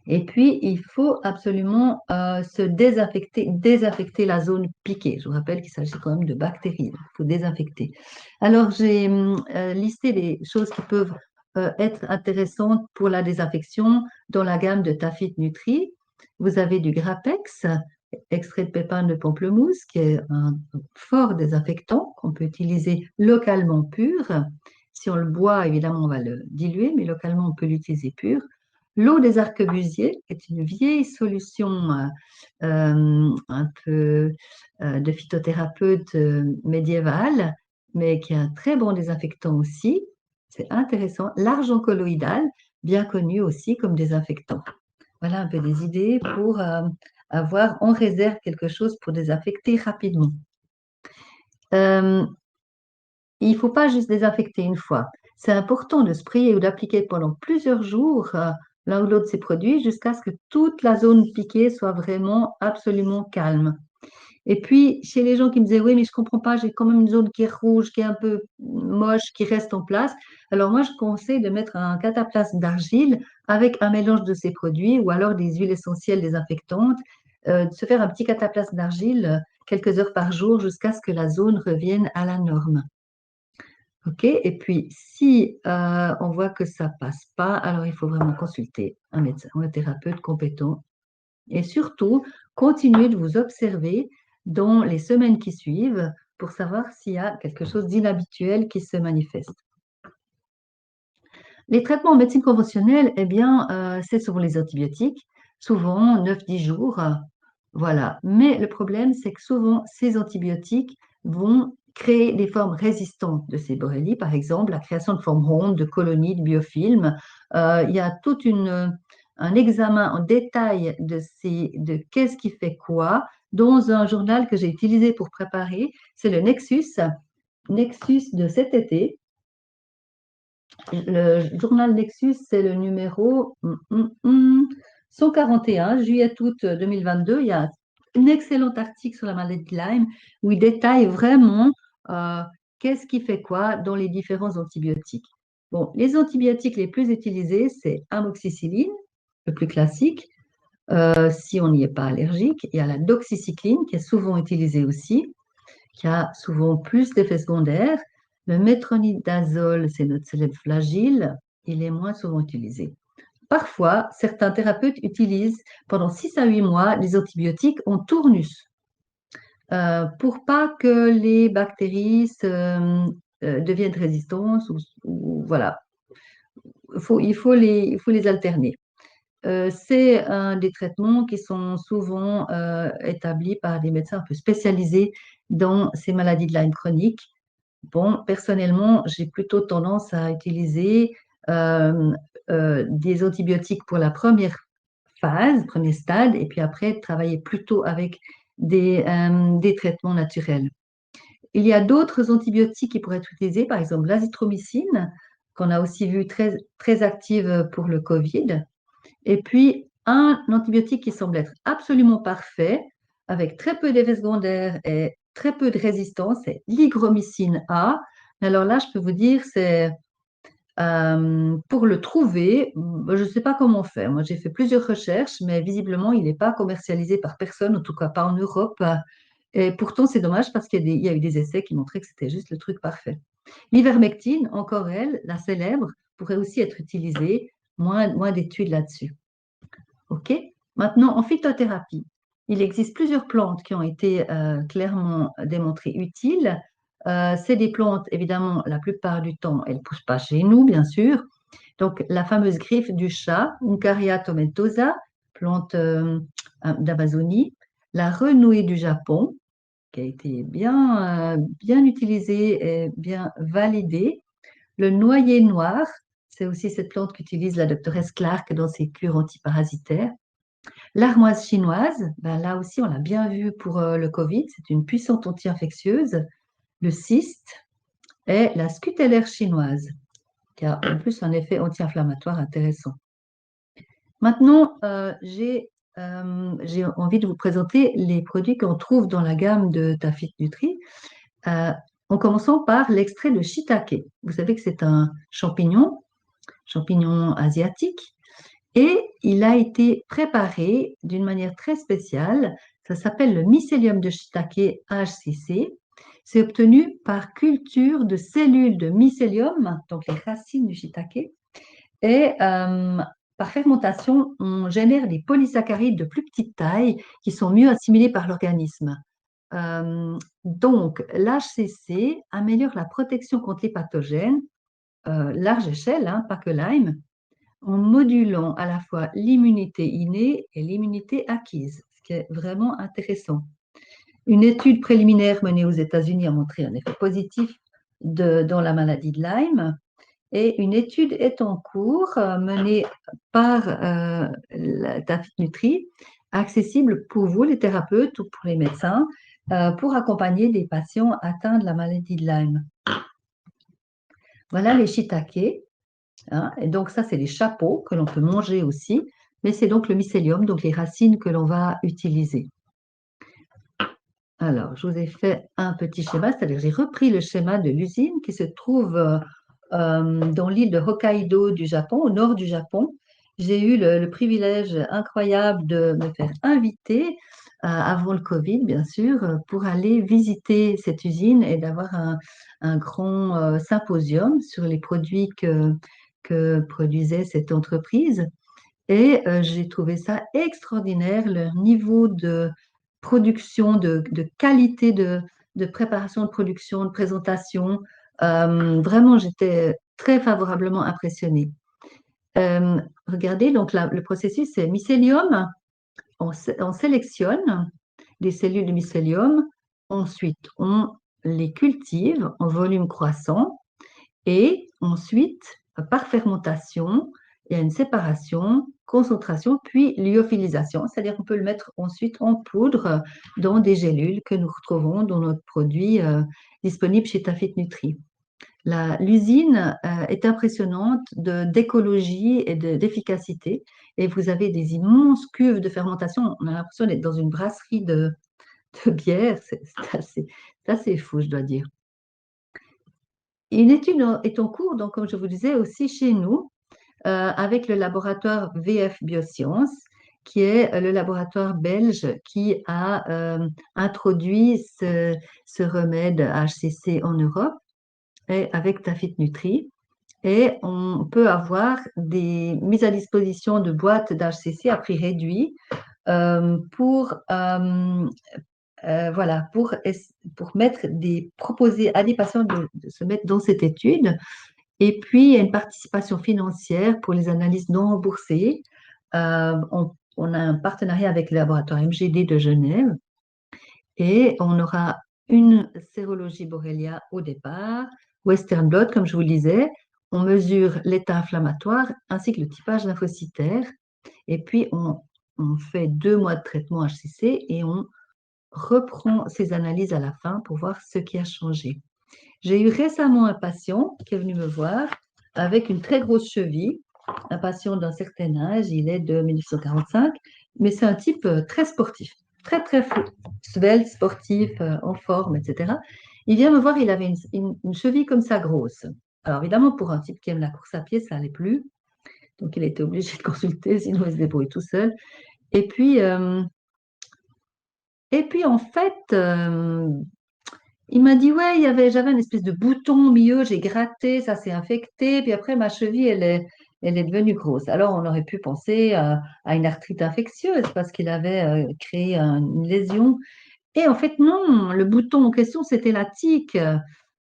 B: Et puis, il faut absolument se désinfecter la zone piquée. Je vous rappelle qu'il s'agit quand même de bactéries. Il faut désinfecter. Alors, j'ai listé des choses qui peuvent être intéressantes pour la désinfection dans la gamme de Tafit Nutri. Vous avez du Grapex, extrait de pépins de pamplemousse, qui est un fort désinfectant qu'on peut utiliser localement pur. Si on le boit, évidemment, on va le diluer, mais localement, on peut l'utiliser pur. L'eau des arquebusiers est une vieille solution un peu de phytothérapeute médiévale, mais qui est un très bon désinfectant aussi. C'est intéressant. L'argent colloïdal, bien connu aussi comme désinfectant. Voilà un peu des idées pour avoir en réserve quelque chose pour désinfecter rapidement. Il ne faut pas juste désinfecter une fois. C'est important de sprayer ou d'appliquer pendant plusieurs jours l'un ou l'autre de ces produits jusqu'à ce que toute la zone piquée soit vraiment absolument calme. Et puis, chez les gens qui me disaient, oui, mais je comprends pas, j'ai quand même une zone qui est rouge, qui est un peu moche, qui reste en place. Alors moi, je conseille de mettre un cataplasme d'argile avec un mélange de ces produits ou alors des huiles essentielles désinfectantes, de se faire un petit cataplasme d'argile quelques heures par jour jusqu'à ce que la zone revienne à la norme. OK? Et puis, si on voit que ça passe pas, alors il faut vraiment consulter un médecin ou un thérapeute compétent. Et surtout, continuez de vous observer dans les semaines qui suivent pour savoir s'il y a quelque chose d'inhabituel qui se manifeste. Les traitements en médecine conventionnelle, eh bien, c'est souvent les antibiotiques, souvent 9-10 jours, voilà. Mais le problème, c'est que souvent, ces antibiotiques vont créer des formes résistantes de ces borrélies, par exemple la création de formes rondes, de colonies, de biofilms. Il y a tout un examen en détail de qu'est-ce qui fait quoi dans un journal que j'ai utilisé pour préparer. C'est le Nexus de cet été. Le journal Nexus, c'est le numéro 141, juillet-août 2022. Il y a un excellent article sur la maladie de Lyme où il détaille vraiment qu'est-ce qui fait quoi dans les différents antibiotiques. Bon, les antibiotiques les plus utilisés, c'est amoxicilline, le plus classique, si on n'y est pas allergique. Il y a la doxycycline qui est souvent utilisée aussi, qui a souvent plus d'effets secondaires. Le métronidazole, c'est notre célèbre flagile, il est moins souvent utilisé. Parfois, certains thérapeutes utilisent pendant 6 à 8 mois des antibiotiques en tournus pour pas que les bactéries deviennent résistantes ou voilà. Il faut les alterner. C'est des traitements qui sont souvent établis par des médecins un peu spécialisés dans ces maladies de Lyme chroniques. Bon, personnellement, j'ai plutôt tendance à utiliser des antibiotiques pour la première phase, premier stade, et puis après travailler plutôt avec des traitements naturels. Il y a d'autres antibiotiques qui pourraient être utilisés, par exemple l'azithromycine, qu'on a aussi vu très, très active pour le Covid. Et puis, un antibiotique qui semble être absolument parfait, avec très peu d'effets secondaires et très peu de résistance, c'est l'hygromycine A. Alors là, je peux vous dire, c'est pour le trouver, je ne sais pas comment faire. Moi, j'ai fait plusieurs recherches, mais visiblement, il n'est pas commercialisé par personne, en tout cas pas en Europe. Et pourtant, c'est dommage parce qu'il y a eu des essais qui montraient que c'était juste le truc parfait. L'ivermectine, encore elle, la célèbre, pourrait aussi être utilisée. Moins d'études là-dessus. OK? Maintenant, en phytothérapie, il existe plusieurs plantes qui ont été clairement démontrées utiles. C'est des plantes, évidemment, la plupart du temps, elles ne poussent pas chez nous, bien sûr. Donc, la fameuse griffe du chat, Uncaria tomentosa, plante d'Amazonie. La renouée du Japon, qui a été bien utilisée et bien validée. Le noyer noir, c'est aussi cette plante qu'utilise la doctoresse Clark dans ses cures antiparasitaires. L'armoise chinoise, ben là aussi, on l'a bien vu pour le Covid, c'est une puissante anti-infectieuse. Le cyste et la scutellaire chinoise, qui a en plus un effet anti-inflammatoire intéressant. Maintenant, j'ai envie de vous présenter les produits qu'on trouve dans la gamme de Tafit Nutri, en commençant par l'extrait de shiitake. Vous savez que c'est un champignon asiatique, et il a été préparé d'une manière très spéciale. Ça s'appelle le mycélium de shiitake HCC. C'est obtenu par culture de cellules de mycélium, donc les racines du shiitake. Et par fermentation, on génère des polysaccharides de plus petite taille qui sont mieux assimilés par l'organisme. Donc, l'HCC améliore la protection contre les pathogènes, large échelle, hein, pas que Lyme, en modulant à la fois l'immunité innée et l'immunité acquise, ce qui est vraiment intéressant. Une étude préliminaire menée aux États-Unis a montré un effet positif dans la maladie de Lyme, et une étude est en cours menée par la Tafit Nutri, accessible pour vous, les thérapeutes ou pour les médecins, pour accompagner des patients atteints de la maladie de Lyme. Voilà les shiitake. hein. Et donc ça, c'est les chapeaux que l'on peut manger aussi, mais c'est donc le mycélium, donc les racines que l'on va utiliser. Alors, je vous ai fait un petit schéma, c'est-à-dire j'ai repris le schéma de l'usine qui se trouve dans l'île de Hokkaido du Japon, au nord du Japon. J'ai eu le privilège incroyable de me faire inviter, avant le Covid, bien sûr, pour aller visiter cette usine et d'avoir un grand symposium sur les produits que produisait cette entreprise. Et j'ai trouvé ça extraordinaire, leur niveau de production, de qualité de préparation de production, de présentation. Vraiment, j'étais très favorablement impressionnée. Regardez, donc le processus, c'est mycélium. On sélectionne les cellules de mycélium. Ensuite, on les cultive en volume croissant. Et ensuite, par fermentation, il y a une séparation, concentration, puis lyophilisation, c'est-à-dire qu'on peut le mettre ensuite en poudre dans des gélules que nous retrouvons dans notre produit disponible chez Tafit Nutri. L'usine est impressionnante d'écologie et d'efficacité. Et vous avez des immenses cuves de fermentation. On a l'impression d'être dans une brasserie de bière. C'est assez fou, je dois dire. Une étude est en cours, donc, comme je vous disais, aussi chez nous, avec le laboratoire VF Biosciences, qui est le laboratoire belge qui a introduit ce remède HCC en Europe, et avec Tafit Nutri. Et on peut avoir des mises à disposition de boîtes d'HCC à prix réduit pour voilà, pour proposer à des patients de se mettre dans cette étude. Et puis, il y a une participation financière pour les analyses non remboursées. On a un partenariat avec le laboratoire MGD de Genève et on aura une sérologie Borrelia au départ, Western blot, comme je vous le disais. On mesure l'état inflammatoire ainsi que le typage lymphocytaire. Et puis, on fait 2 mois de traitement HCC et on reprend ces analyses à la fin pour voir ce qui a changé. J'ai eu récemment un patient qui est venu me voir avec une très grosse cheville, un patient d'un certain âge, il est de 1945, mais c'est un type très sportif, très très svelte, sportif, en forme, etc. Il vient me voir, il avait une cheville comme ça grosse. Alors évidemment, pour un type qui aime la course à pied, ça n'allait plus. Donc il était obligé de consulter, sinon il se débrouille tout seul. Et puis, en fait, il m'a dit, ouais, j'avais une espèce de bouton au milieu, j'ai gratté, ça s'est infecté, puis après ma cheville, elle est devenue grosse. Alors on aurait pu penser à une arthrite infectieuse parce qu'il avait créé une lésion. Et en fait, non, le bouton en question, c'était la tique.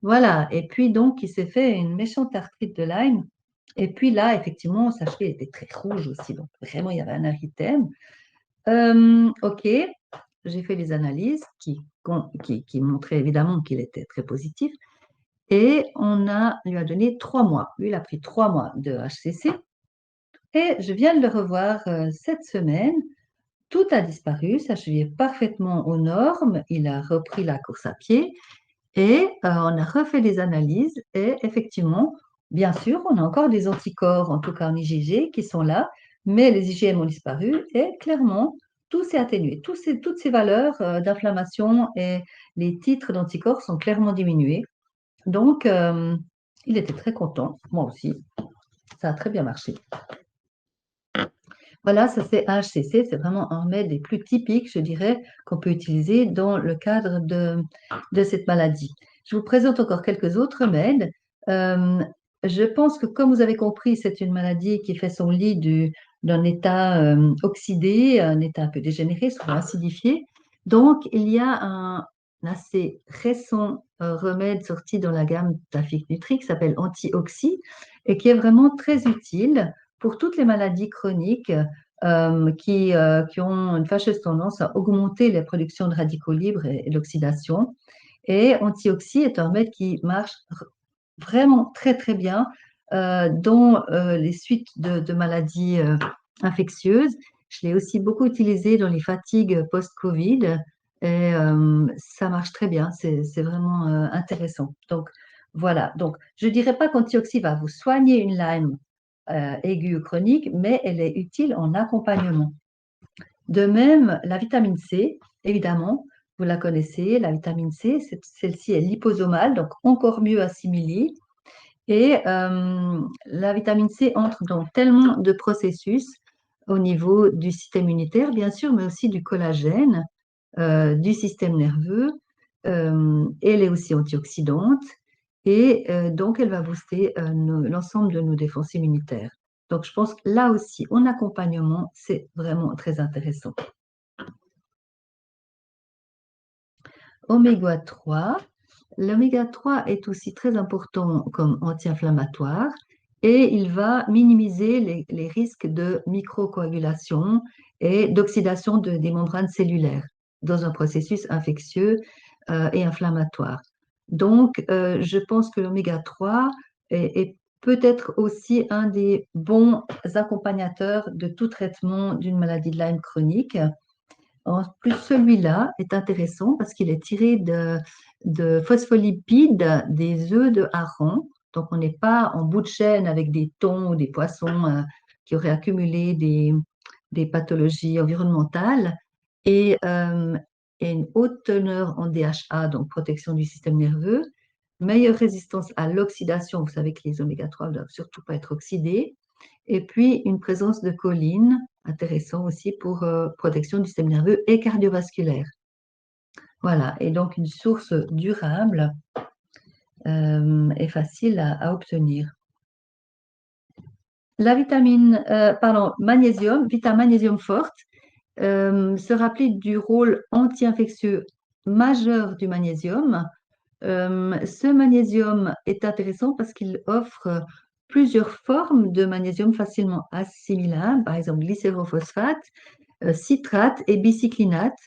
B: Voilà. Et puis donc, il s'est fait une méchante arthrite de Lyme. Et puis là, effectivement, sa cheville était très rouge aussi. Donc vraiment, il y avait un érythème. Ok, j'ai fait les analyses qui montraient évidemment qu'il était très positif. Et lui a donné 3 mois. Lui, il a pris 3 mois de HCC. Et je viens de le revoir cette semaine. Tout a disparu, sa cheville est parfaitement aux normes. Il a repris la course à pied. Et on a refait des analyses. Et effectivement, bien sûr, on a encore des anticorps, en tout cas en IgG, qui sont là. Mais les IgM ont disparu. Et clairement, tout s'est atténué. Toutes ces valeurs d'inflammation et les titres d'anticorps sont clairement diminués. Donc, il était très content, moi aussi. Ça a très bien marché. Voilà, ça c'est HCC, c'est vraiment un remède des plus typiques, je dirais, qu'on peut utiliser dans le cadre de cette maladie. Je vous présente encore quelques autres remèdes. Je pense que, comme vous avez compris, c'est une maladie qui fait son lit d'un état oxydé, un état un peu dégénéré, souvent acidifié. Donc, il y a un assez récent remède sorti dans la gamme Tafit Nutri qui s'appelle Antioxy et qui est vraiment très utile pour toutes les maladies chroniques qui ont une fâcheuse tendance à augmenter la production de radicaux libres et l'oxydation. Et Antioxy est un remède qui marche vraiment très très bien dans les suites de maladies infectieuses. Je l'ai aussi beaucoup utilisé dans les fatigues post-Covid et ça marche très bien, c'est vraiment intéressant. Donc voilà, donc je ne dirais pas qu'Antioxy va vous soigner une Lyme aiguë ou chronique, mais elle est utile en accompagnement. De même, la vitamine C, évidemment, vous la connaissez, la vitamine C, celle-ci est liposomale, donc encore mieux assimilée. Et la vitamine C entre dans tellement de processus au niveau du système immunitaire, bien sûr, mais aussi du collagène, du système nerveux. Elle est aussi antioxydante et donc elle va booster l'ensemble de nos défenses immunitaires. Donc je pense que là aussi, en accompagnement, c'est vraiment très intéressant. Oméga 3. L'oméga 3 est aussi très important comme anti-inflammatoire et il va minimiser les risques de microcoagulation et d'oxydation des membranes cellulaires dans un processus infectieux et inflammatoire. Donc, je pense que l'oméga 3 est peut-être aussi un des bons accompagnateurs de tout traitement d'une maladie de Lyme chronique. En plus, celui-là est intéressant parce qu'il est tiré de phospholipides des œufs de hareng. Donc, on n'est pas en bout de chaîne avec des thons ou des poissons qui auraient accumulé des pathologies environnementales et une haute teneur en DHA, donc protection du système nerveux, meilleure résistance à l'oxydation. Vous savez que les oméga 3 ne doivent surtout pas être oxydés. Et puis, une présence de choline, intéressant aussi pour protection du système nerveux et cardiovasculaire. Voilà, et donc une source durable et facile à obtenir. La magnésium, magnésium forte, se rappeler du rôle anti-infectieux majeur du magnésium. Ce magnésium est intéressant parce qu'il offre plusieurs formes de magnésium facilement assimilables, par exemple glycérophosphate, citrate et bicyclinate.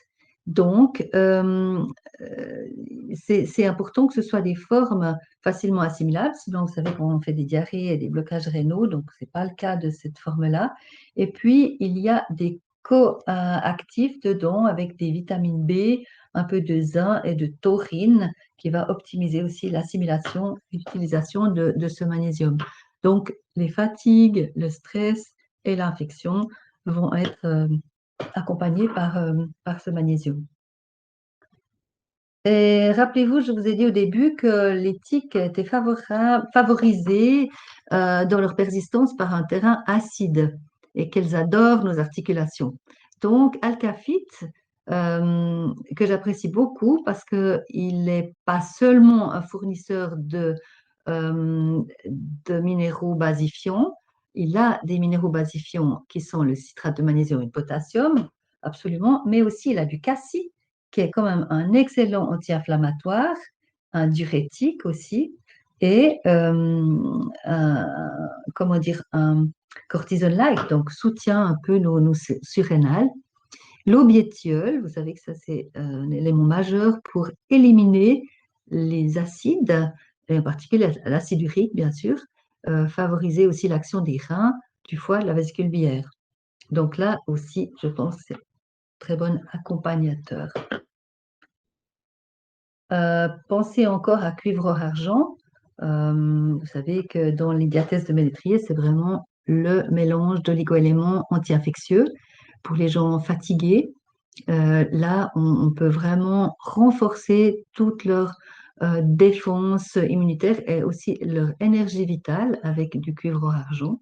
B: Donc, c'est important que ce soit des formes facilement assimilables, sinon vous savez qu'on fait des diarrhées et des blocages rénaux, donc ce n'est pas le cas de cette forme-là. Et puis, il y a des coactifs dedans avec des vitamines B, un peu de zinc et de taurine qui va optimiser aussi l'assimilation, l'utilisation de ce magnésium. Donc, les fatigues, le stress et l'infection vont être accompagnés par ce magnésium. Et rappelez-vous, je vous ai dit au début que les tiques étaient favorisées dans leur persistance par un terrain acide et qu'elles adorent nos articulations. Donc, Alcafit, que j'apprécie beaucoup parce qu'il n'est pas seulement un fournisseur de minéraux basifiants, il a des minéraux basifiants qui sont le citrate de magnésium et le potassium, absolument, mais aussi il a du cassis, qui est quand même un excellent anti-inflammatoire, un diurétique aussi, et comment dire, un cortisone-like, donc soutient un peu nos surrénales. L'aubiétiol, vous savez que ça c'est un élément majeur pour éliminer les acides, et en particulier l'acide urique bien sûr, favoriser aussi l'action des reins, du foie, de la vésicule biliaire. Donc là aussi, je pense que c'est un très bon accompagnateur. Pensez encore à cuivre or argent. Vous savez que dans les diathèses de Ménétrier, c'est vraiment le mélange d'oligo-éléments anti-infectieux pour les gens fatigués. Là, on peut vraiment renforcer toute leur défense immunitaire et aussi leur énergie vitale avec du cuivre or argent.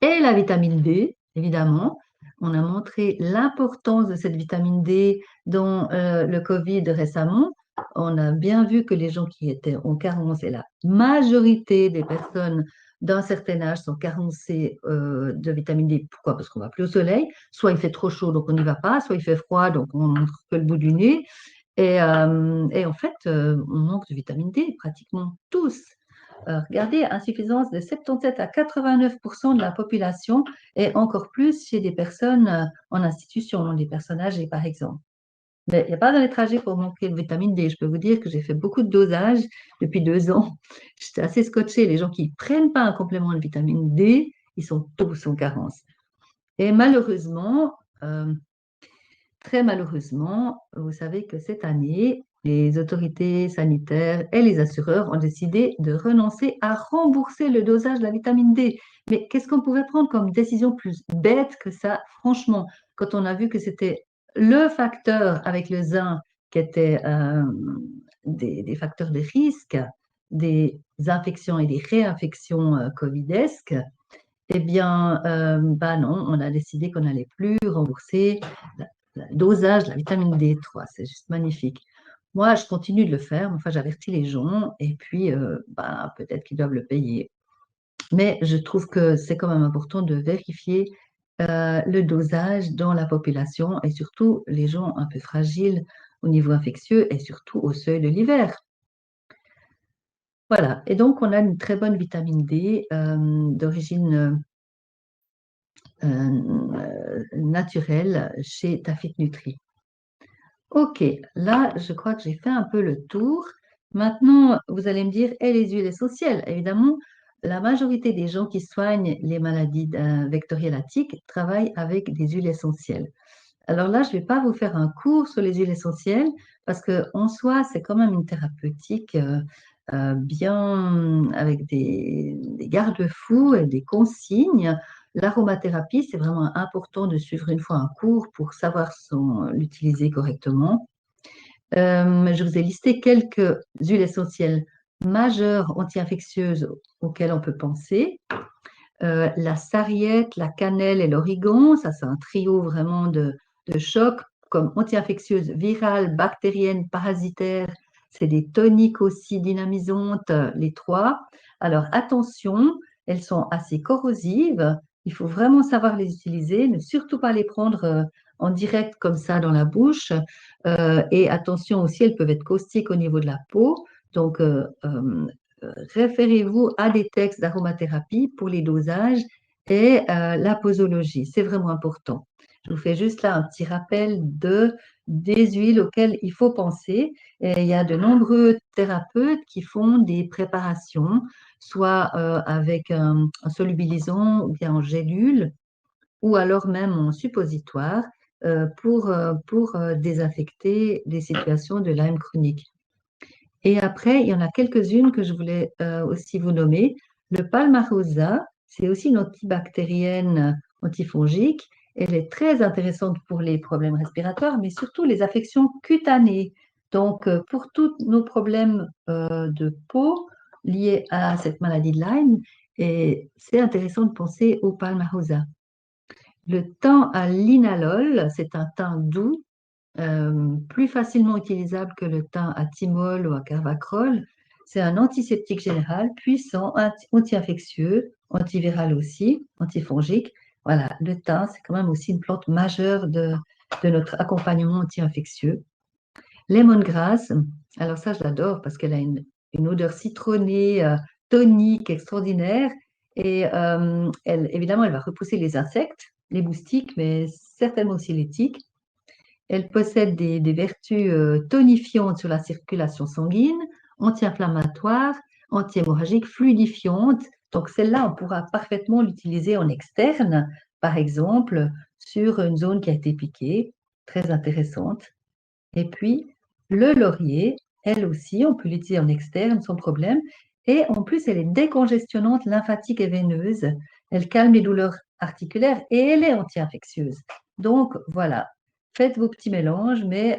B: Et la vitamine D, évidemment. On a montré l'importance de cette vitamine D dans le Covid récemment. On a bien vu que les gens qui étaient en carence, et la majorité des personnes d'un certain âge sont carencées de vitamine D. Pourquoi? Parce qu'on ne va plus au soleil. Soit il fait trop chaud, donc on n'y va pas. Soit il fait froid, donc on ne montre que le bout du nez. Et en fait, on manque de vitamine D, pratiquement tous. Regardez, insuffisance de 77 à 89% de la population et encore plus chez des personnes en institution, des personnes âgées par exemple. Mais il n'y a pas dans les trajets pour manquer de vitamine D. Je peux vous dire que j'ai fait beaucoup de dosages depuis 2 ans. J'étais assez scotchée. Les gens qui ne prennent pas un complément de vitamine D, ils sont tous en carence. Et malheureusement, très malheureusement, vous savez que cette année, les autorités sanitaires et les assureurs ont décidé de renoncer à rembourser le dosage de la vitamine D. Mais qu'est-ce qu'on pouvait prendre comme décision plus bête que ça, franchement, quand on a vu que c'était le facteur avec le zinc qui était des facteurs de risque, des infections et des réinfections covidesques, eh bien, bah non, on a décidé qu'on n'allait plus rembourser le dosage de la vitamine D3. C'est juste magnifique. Moi, je continue de le faire. Enfin, j'avertis les gens et puis, bah, peut-être qu'ils doivent le payer. Mais je trouve que c'est quand même important de vérifier le dosage dans la population et surtout les gens un peu fragiles au niveau infectieux et surtout au seuil de l'hiver. Voilà. Et donc, on a une très bonne vitamine D d'origine naturelle chez Tafit Nutri. Ok, là, je crois que j'ai fait un peu le tour. Maintenant, vous allez me dire, et les huiles essentielles? Évidemment, la majorité des gens qui soignent les maladies vectorielles à tiques travaillent avec des huiles essentielles. Alors là, je ne vais pas vous faire un cours sur les huiles essentielles parce qu'en soi, c'est quand même une thérapeutique bien avec des garde-fous et des consignes. L'aromathérapie, c'est vraiment important de suivre une fois un cours pour savoir l'utiliser correctement. Je vous ai listé quelques huiles essentielles majeures anti-infectieuses auxquelles on peut penser. La sarriette, la cannelle et l'origan, ça c'est un trio vraiment de choc comme anti-infectieuses virales, bactériennes, parasitaires. C'est des toniques aussi dynamisantes, les trois. Alors attention, elles sont assez corrosives. Il faut vraiment savoir les utiliser, ne surtout pas les prendre en direct comme ça dans la bouche. Et attention aussi, elles peuvent être caustiques au niveau de la peau. Donc, référez-vous à des textes d'aromathérapie pour les dosages et la posologie. C'est vraiment important. Je vous fais juste là un petit rappel des huiles auxquelles il faut penser. Et il y a de nombreux thérapeutes qui font des préparations, soit avec un solubilisant ou bien en gélule, ou alors même en suppositoire pour désinfecter des situations de Lyme chronique. Et après, il y en a quelques-unes que je voulais aussi vous nommer. Le Palmarosa, c'est aussi une antibactérienne antifongique. Elle est très intéressante pour les problèmes respiratoires, mais surtout les affections cutanées. Donc, pour tous nos problèmes de peau liés à cette maladie de Lyme, et c'est intéressant de penser au Palmarosa. Le thym à linalol, c'est un thym doux plus facilement utilisable que le thym à thymol ou à carvacrol. C'est un antiseptique général, puissant, anti-infectieux, antiviral aussi, antifongique. Voilà, le thym, c'est quand même aussi une plante majeure de notre accompagnement anti-infectieux. Lemongrass, alors ça, je l'adore parce qu'elle a une odeur citronnée, tonique, extraordinaire. Et évidemment, elle va repousser les insectes, les moustiques, mais certainement aussi les tiques. Elle possède des vertus tonifiantes sur la circulation sanguine, anti-inflammatoire, anti-hémorragique, fluidifiante. Donc celle-là, on pourra parfaitement l'utiliser en externe, par exemple, sur une zone qui a été piquée, très intéressante. Et puis, le laurier, elle aussi, on peut l'utiliser en externe sans problème. Et en plus, elle est décongestionnante, lymphatique et veineuse. Elle calme les douleurs articulaires et elle est anti-infectieuse. Donc, voilà, faites vos petits mélanges, mais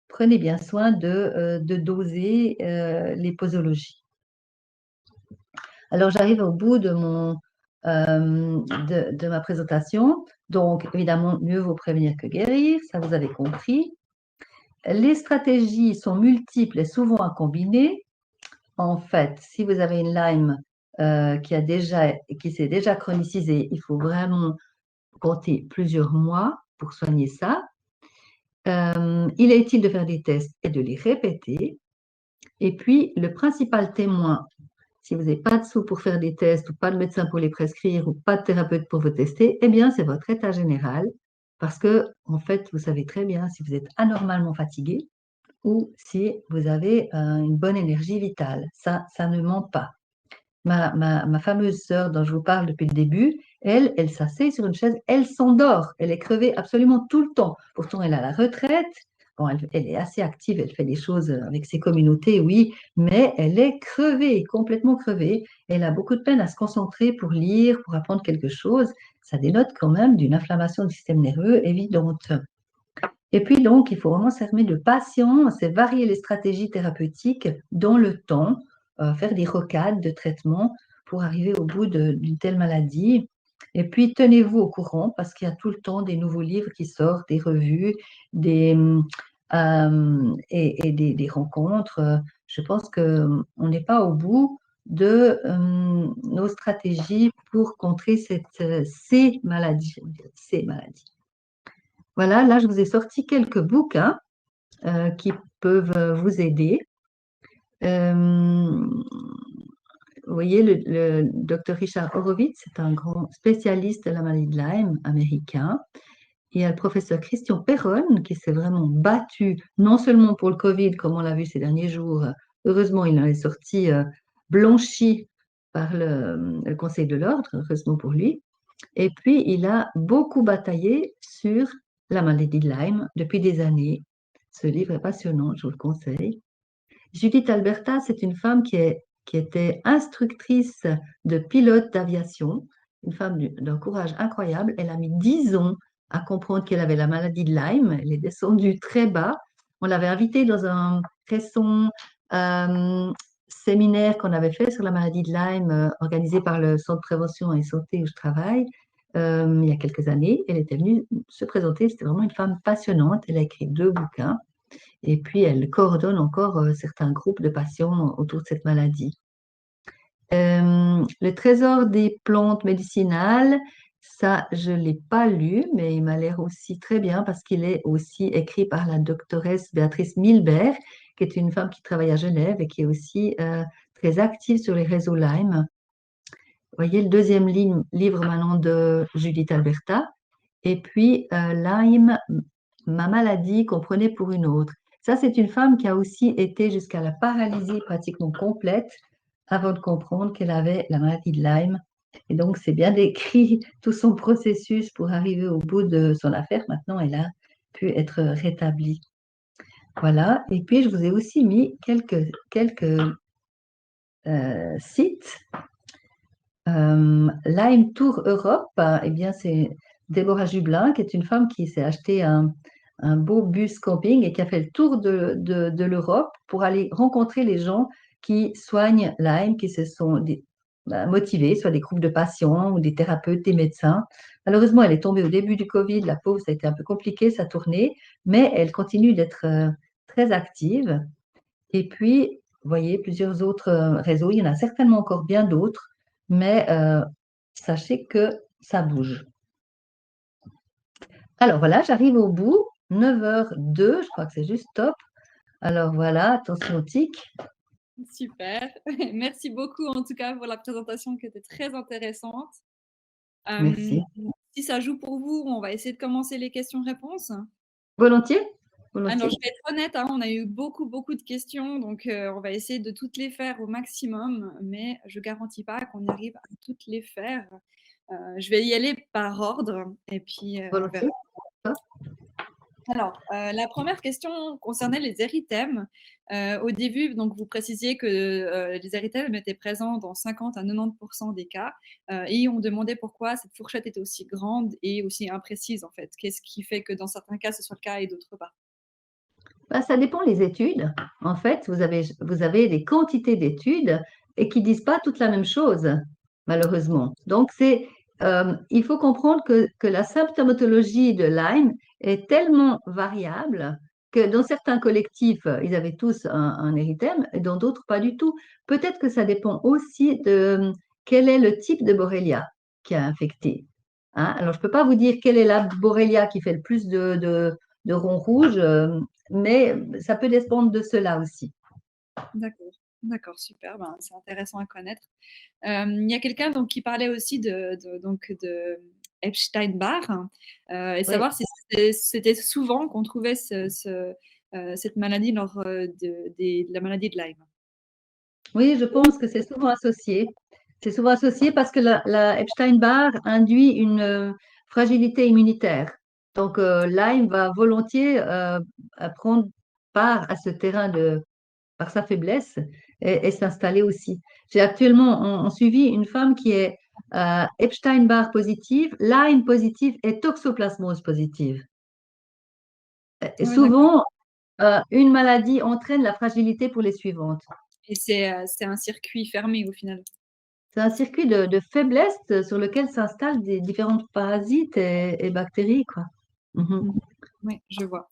B: prenez bien soin de doser les posologies. Alors, j'arrive au bout de ma présentation. Donc, évidemment, mieux vaut prévenir que guérir, ça vous avez compris. Les stratégies sont multiples et souvent à combiner. En fait, si vous avez une Lyme qui s'est déjà chronicisée, il faut vraiment compter plusieurs mois pour soigner ça. Il est utile de faire des tests et de les répéter. Et puis, le principal témoin, si vous n'avez pas de sous pour faire des tests ou pas de médecin pour les prescrire ou pas de thérapeute pour vous tester, eh bien, c'est votre état général. Parce que, en fait, vous savez très bien si vous êtes anormalement fatigué ou si vous avez une bonne énergie vitale. Ça ne ment pas. Ma fameuse sœur dont je vous parle depuis le début, elle s'assied sur une chaise, elle s'endort, elle est crevée absolument tout le temps. Pourtant, elle a la retraite, bon, elle est assez active, elle fait des choses avec ses communautés, oui, mais elle est crevée, complètement crevée. Elle a beaucoup de peine à se concentrer pour lire, pour apprendre quelque chose. Ça dénote quand même d'une inflammation du système nerveux évidente. Et puis donc, il faut vraiment s'armer de patience et varier les stratégies thérapeutiques dans le temps, faire des rocades de traitement pour arriver au bout d'une telle maladie. Et puis, tenez-vous au courant parce qu'il y a tout le temps des nouveaux livres qui sortent, des revues, et des rencontres. Je pense qu'on n'est pas au bout de nos stratégies pour contrer ces maladies. Je veux dire, ces maladies. Voilà, là, je vous ai sorti quelques bouquins qui peuvent vous aider. Vous voyez, le Dr. Richard Horowitz, c'est un grand spécialiste de la maladie de Lyme américain. Il y a le professeur Christian Perron qui s'est vraiment battu, non seulement pour le Covid, comme on l'a vu ces derniers jours. Heureusement, il en est sorti blanchi par le Conseil de l'Ordre, heureusement pour lui. Et puis, il a beaucoup bataillé sur la maladie de Lyme depuis des années. Ce livre est passionnant, je vous le conseille. Judith Alberta, c'est une femme qui était instructrice de pilote d'aviation, une femme d'un courage incroyable. Elle a mis 10 ans à comprendre qu'elle avait la maladie de Lyme. Elle est descendue très bas. On l'avait invitée dans un récent séminaire qu'on avait fait sur la maladie de Lyme, organisé par le Centre de prévention et santé où je travaille, il y a quelques années. Elle était venue se présenter. C'était vraiment une femme passionnante. Elle a écrit 2 bouquins. Et puis, elle coordonne encore certains groupes de patients autour de cette maladie. Le trésor des plantes médicinales, ça, je ne l'ai pas lu, mais il m'a l'air aussi très bien parce qu'il est aussi écrit par la doctoresse Béatrice Milbert, qui est une femme qui travaille à Genève et qui est aussi très active sur les réseaux Lyme. Vous voyez le deuxième livre maintenant de Judith Alberta. Et puis, Lyme, ma maladie qu'on prenait pour une autre. Ça, c'est une femme qui a aussi été jusqu'à la paralysie pratiquement complète avant de comprendre qu'elle avait la maladie de Lyme. Et donc, c'est bien décrit tout son processus pour arriver au bout de son affaire. Maintenant, elle a pu être rétablie. Voilà. Et puis, je vous ai aussi mis quelques sites. Lyme Tour Europe, eh bien, c'est Déborah Jublin, qui est une femme qui s'est acheté un beau bus camping et qui a fait le tour de l'Europe pour aller rencontrer les gens qui soignent Lyme, qui se sont motivés, soit des groupes de patients ou des thérapeutes, des médecins. Malheureusement, elle est tombée au début du Covid, la pauvre, ça a été un peu compliqué, sa tournée, mais elle continue d'être très active. Et puis, vous voyez, plusieurs autres réseaux, il y en a certainement encore bien d'autres, mais sachez que ça bouge. Alors voilà, j'arrive au bout, 9h02, je crois que c'est juste top. Alors voilà, attention tic.
A: Super. Merci beaucoup en tout cas pour la présentation qui était très intéressante.
B: Merci.
A: Si ça joue pour vous, on va essayer de commencer les questions-réponses.
B: Volontiers?
A: Alors,
B: Volontiers.
A: je vais être honnête, hein, on a eu beaucoup, beaucoup de questions, donc on va essayer de toutes les faire au maximum, mais je ne garantis pas qu'on arrive à toutes les faire. Je vais y aller par ordre et puis on verra.
B: Volontiers.
A: Alors, la première question concernait les érythèmes. Au début, donc, vous précisiez que les érythèmes étaient présents dans 50 à 90% des cas et on demandait pourquoi cette fourchette était aussi grande et aussi imprécise en fait. Qu'est-ce qui fait que dans certains cas, ce soit le cas et d'autres pas?
B: Ben, ça dépend des études. En fait, vous avez des quantités d'études et qui ne disent pas toute la même chose, malheureusement. Donc, il faut comprendre que la symptomatologie de Lyme est tellement variable que dans certains collectifs, ils avaient tous un érythème et dans d'autres, pas du tout. Peut-être que ça dépend aussi de quel est le type de Borrelia qui a infecté. Hein? Alors, je ne peux pas vous dire quelle est la Borrelia qui fait le plus de ronds rouges, mais ça peut dépendre de cela aussi.
A: D'accord, d'accord, super, ben, c'est intéressant à connaître. Il y a quelqu'un donc, qui parlait aussi de Epstein-Barr et
B: Oui,
A: savoir si c'était souvent qu'on trouvait cette maladie lors de la maladie de Lyme.
B: oui, je pense que c'est souvent associé. C'est souvent associé parce que la Epstein-Barr induit une fragilité immunitaire. Donc, Lyme va volontiers prendre part à ce terrain par sa faiblesse et s'installer aussi. J'ai actuellement en suivi une femme qui est Epstein-Barr positive, Lyme positive et toxoplasmose positive. Et
A: Ouais, d'accord.
B: souvent, une maladie entraîne la fragilité pour les suivantes.
A: Et c'est un circuit fermé au final.
B: C'est un circuit de faiblesse sur lequel s'installent des différents parasites et bactéries, quoi. Mhm.
A: Mhm. Oui, je vois.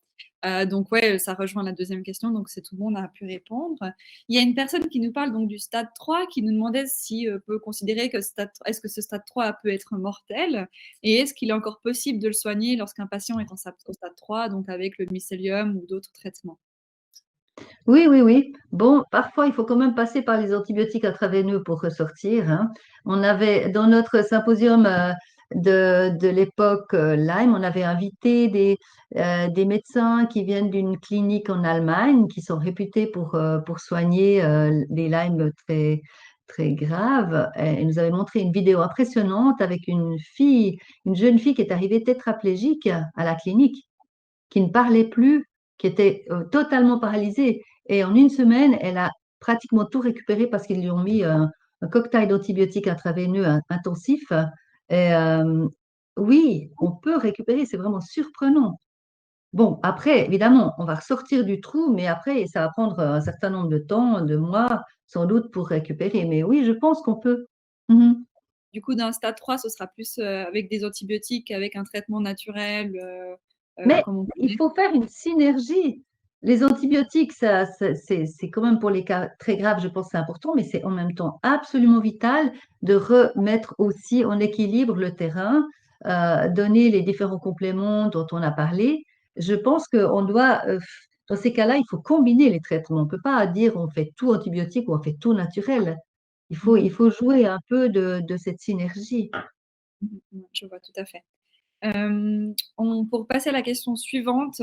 A: Donc ouais, ça rejoint la deuxième question, donc c'est tout le monde a pu répondre. Il y a une personne qui nous parle donc du stade 3 qui nous demandait si peut considérer que est-ce que ce stade 3 peut être mortel et est-ce qu'il est encore possible de le soigner lorsqu'un patient est au stade 3, donc avec le mycélium ou d'autres traitements.
B: Oui, oui, oui. Bon, parfois, il faut quand même passer par les antibiotiques intraveineux pour ressortir, hein. On avait, dans notre symposium de l'époque Lyme, on avait invité des médecins qui viennent d'une clinique en Allemagne, qui sont réputés pour soigner les Lyme très, très graves. Et ils nous avaient montré une vidéo impressionnante avec une jeune fille qui est arrivée tétraplégique à la clinique qui ne parlait plus, qui était totalement paralysée. Et en une semaine, elle a pratiquement tout récupéré parce qu'ils lui ont mis un cocktail d'antibiotiques intraveineux intensif. Et oui, on peut récupérer, c'est vraiment surprenant. Bon, après, évidemment, on va ressortir du trou, mais après, ça va prendre un certain nombre de temps, de mois, sans doute, pour récupérer. Mais oui, je pense qu'on peut. Mhm.
A: Du coup, d'un stade 3, ce sera plus avec des antibiotiques, avec un traitement naturel,
B: Mais
A: comme on
B: il
A: connaît.
B: faut faire une synergie. Les antibiotiques, c'est quand même pour les cas très graves, je pense que c'est important, mais c'est en même temps absolument vital de remettre aussi en équilibre le terrain, donner les différents compléments dont on a parlé. Je pense qu'on doit, dans ces cas-là, il faut combiner les traitements. On ne peut pas dire on fait tout antibiotique ou on fait tout naturel. Il
A: Mhm.
B: faut jouer un peu de cette synergie.
A: Mhm. Je vois tout à fait. Pour passer à la question suivante,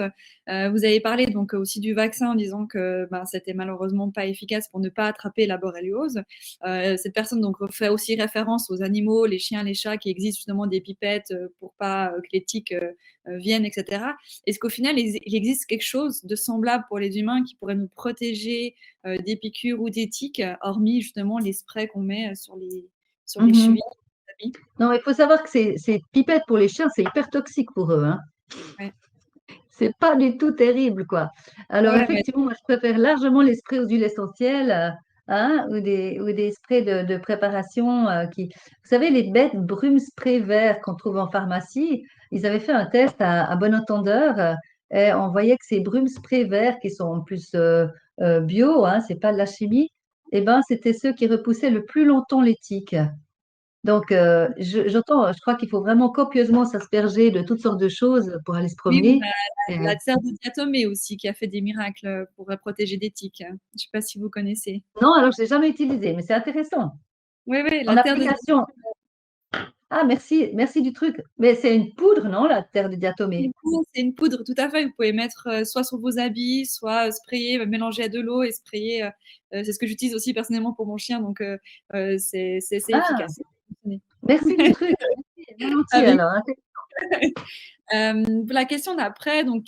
A: vous avez parlé donc aussi du vaccin en disant que ben, c'était malheureusement pas efficace pour ne pas attraper la borréliose. Cette personne donc fait aussi référence aux animaux, les chiens, les chats, qui existent justement des pipettes pour pas que les tiques viennent, etc. Est-ce qu'au final, il existe quelque chose de semblable pour les humains qui pourrait nous protéger des piqûres ou des tiques, hormis justement les sprays qu'on met sur les
B: Mhm.
A: chevilles?
B: Non, il faut savoir que ces pipettes pour les chiens, c'est hyper toxique pour eux, hein.
A: Ouais.
B: C'est pas du tout terrible, quoi. Alors,
A: Ouais, ouais,
B: effectivement, moi, je préfère largement les sprays aux huiles essentielles, hein, ou des sprays de préparation Vous savez, les bêtes brume spray vert qu'on trouve en pharmacie, ils avaient fait un test à bon entendeur et on voyait que ces brume spray verts qui sont en plus bio, hein, c'est pas de la chimie, eh ben, c'était ceux qui repoussaient le plus longtemps les tiques. Donc, je crois qu'il faut vraiment copieusement s'asperger de toutes sortes de choses pour aller se
A: oui, on
B: promener.
A: a
B: Euh,
A: la terre de diatomée aussi qui a fait des miracles pour protéger des tiques. Je ne sais pas si vous connaissez.
B: non, alors je ne l'ai jamais utilisé, mais c'est intéressant.
A: Oui, oui,
B: En
A: la terre de
B: application, ah, merci, merci du truc. Mais c'est une poudre, non, la terre de diatomée?
A: c'est une poudre, tout à fait. Vous pouvez mettre soit sur vos habits, soit sprayer, mélanger à de l'eau et sprayer. C'est ce que j'utilise aussi personnellement pour mon chien, donc c'est
B: Ah,
A: efficace.
B: merci du truc. Merci, volontiers
A: Avec
B: alors, hein.
A: la question d'après, donc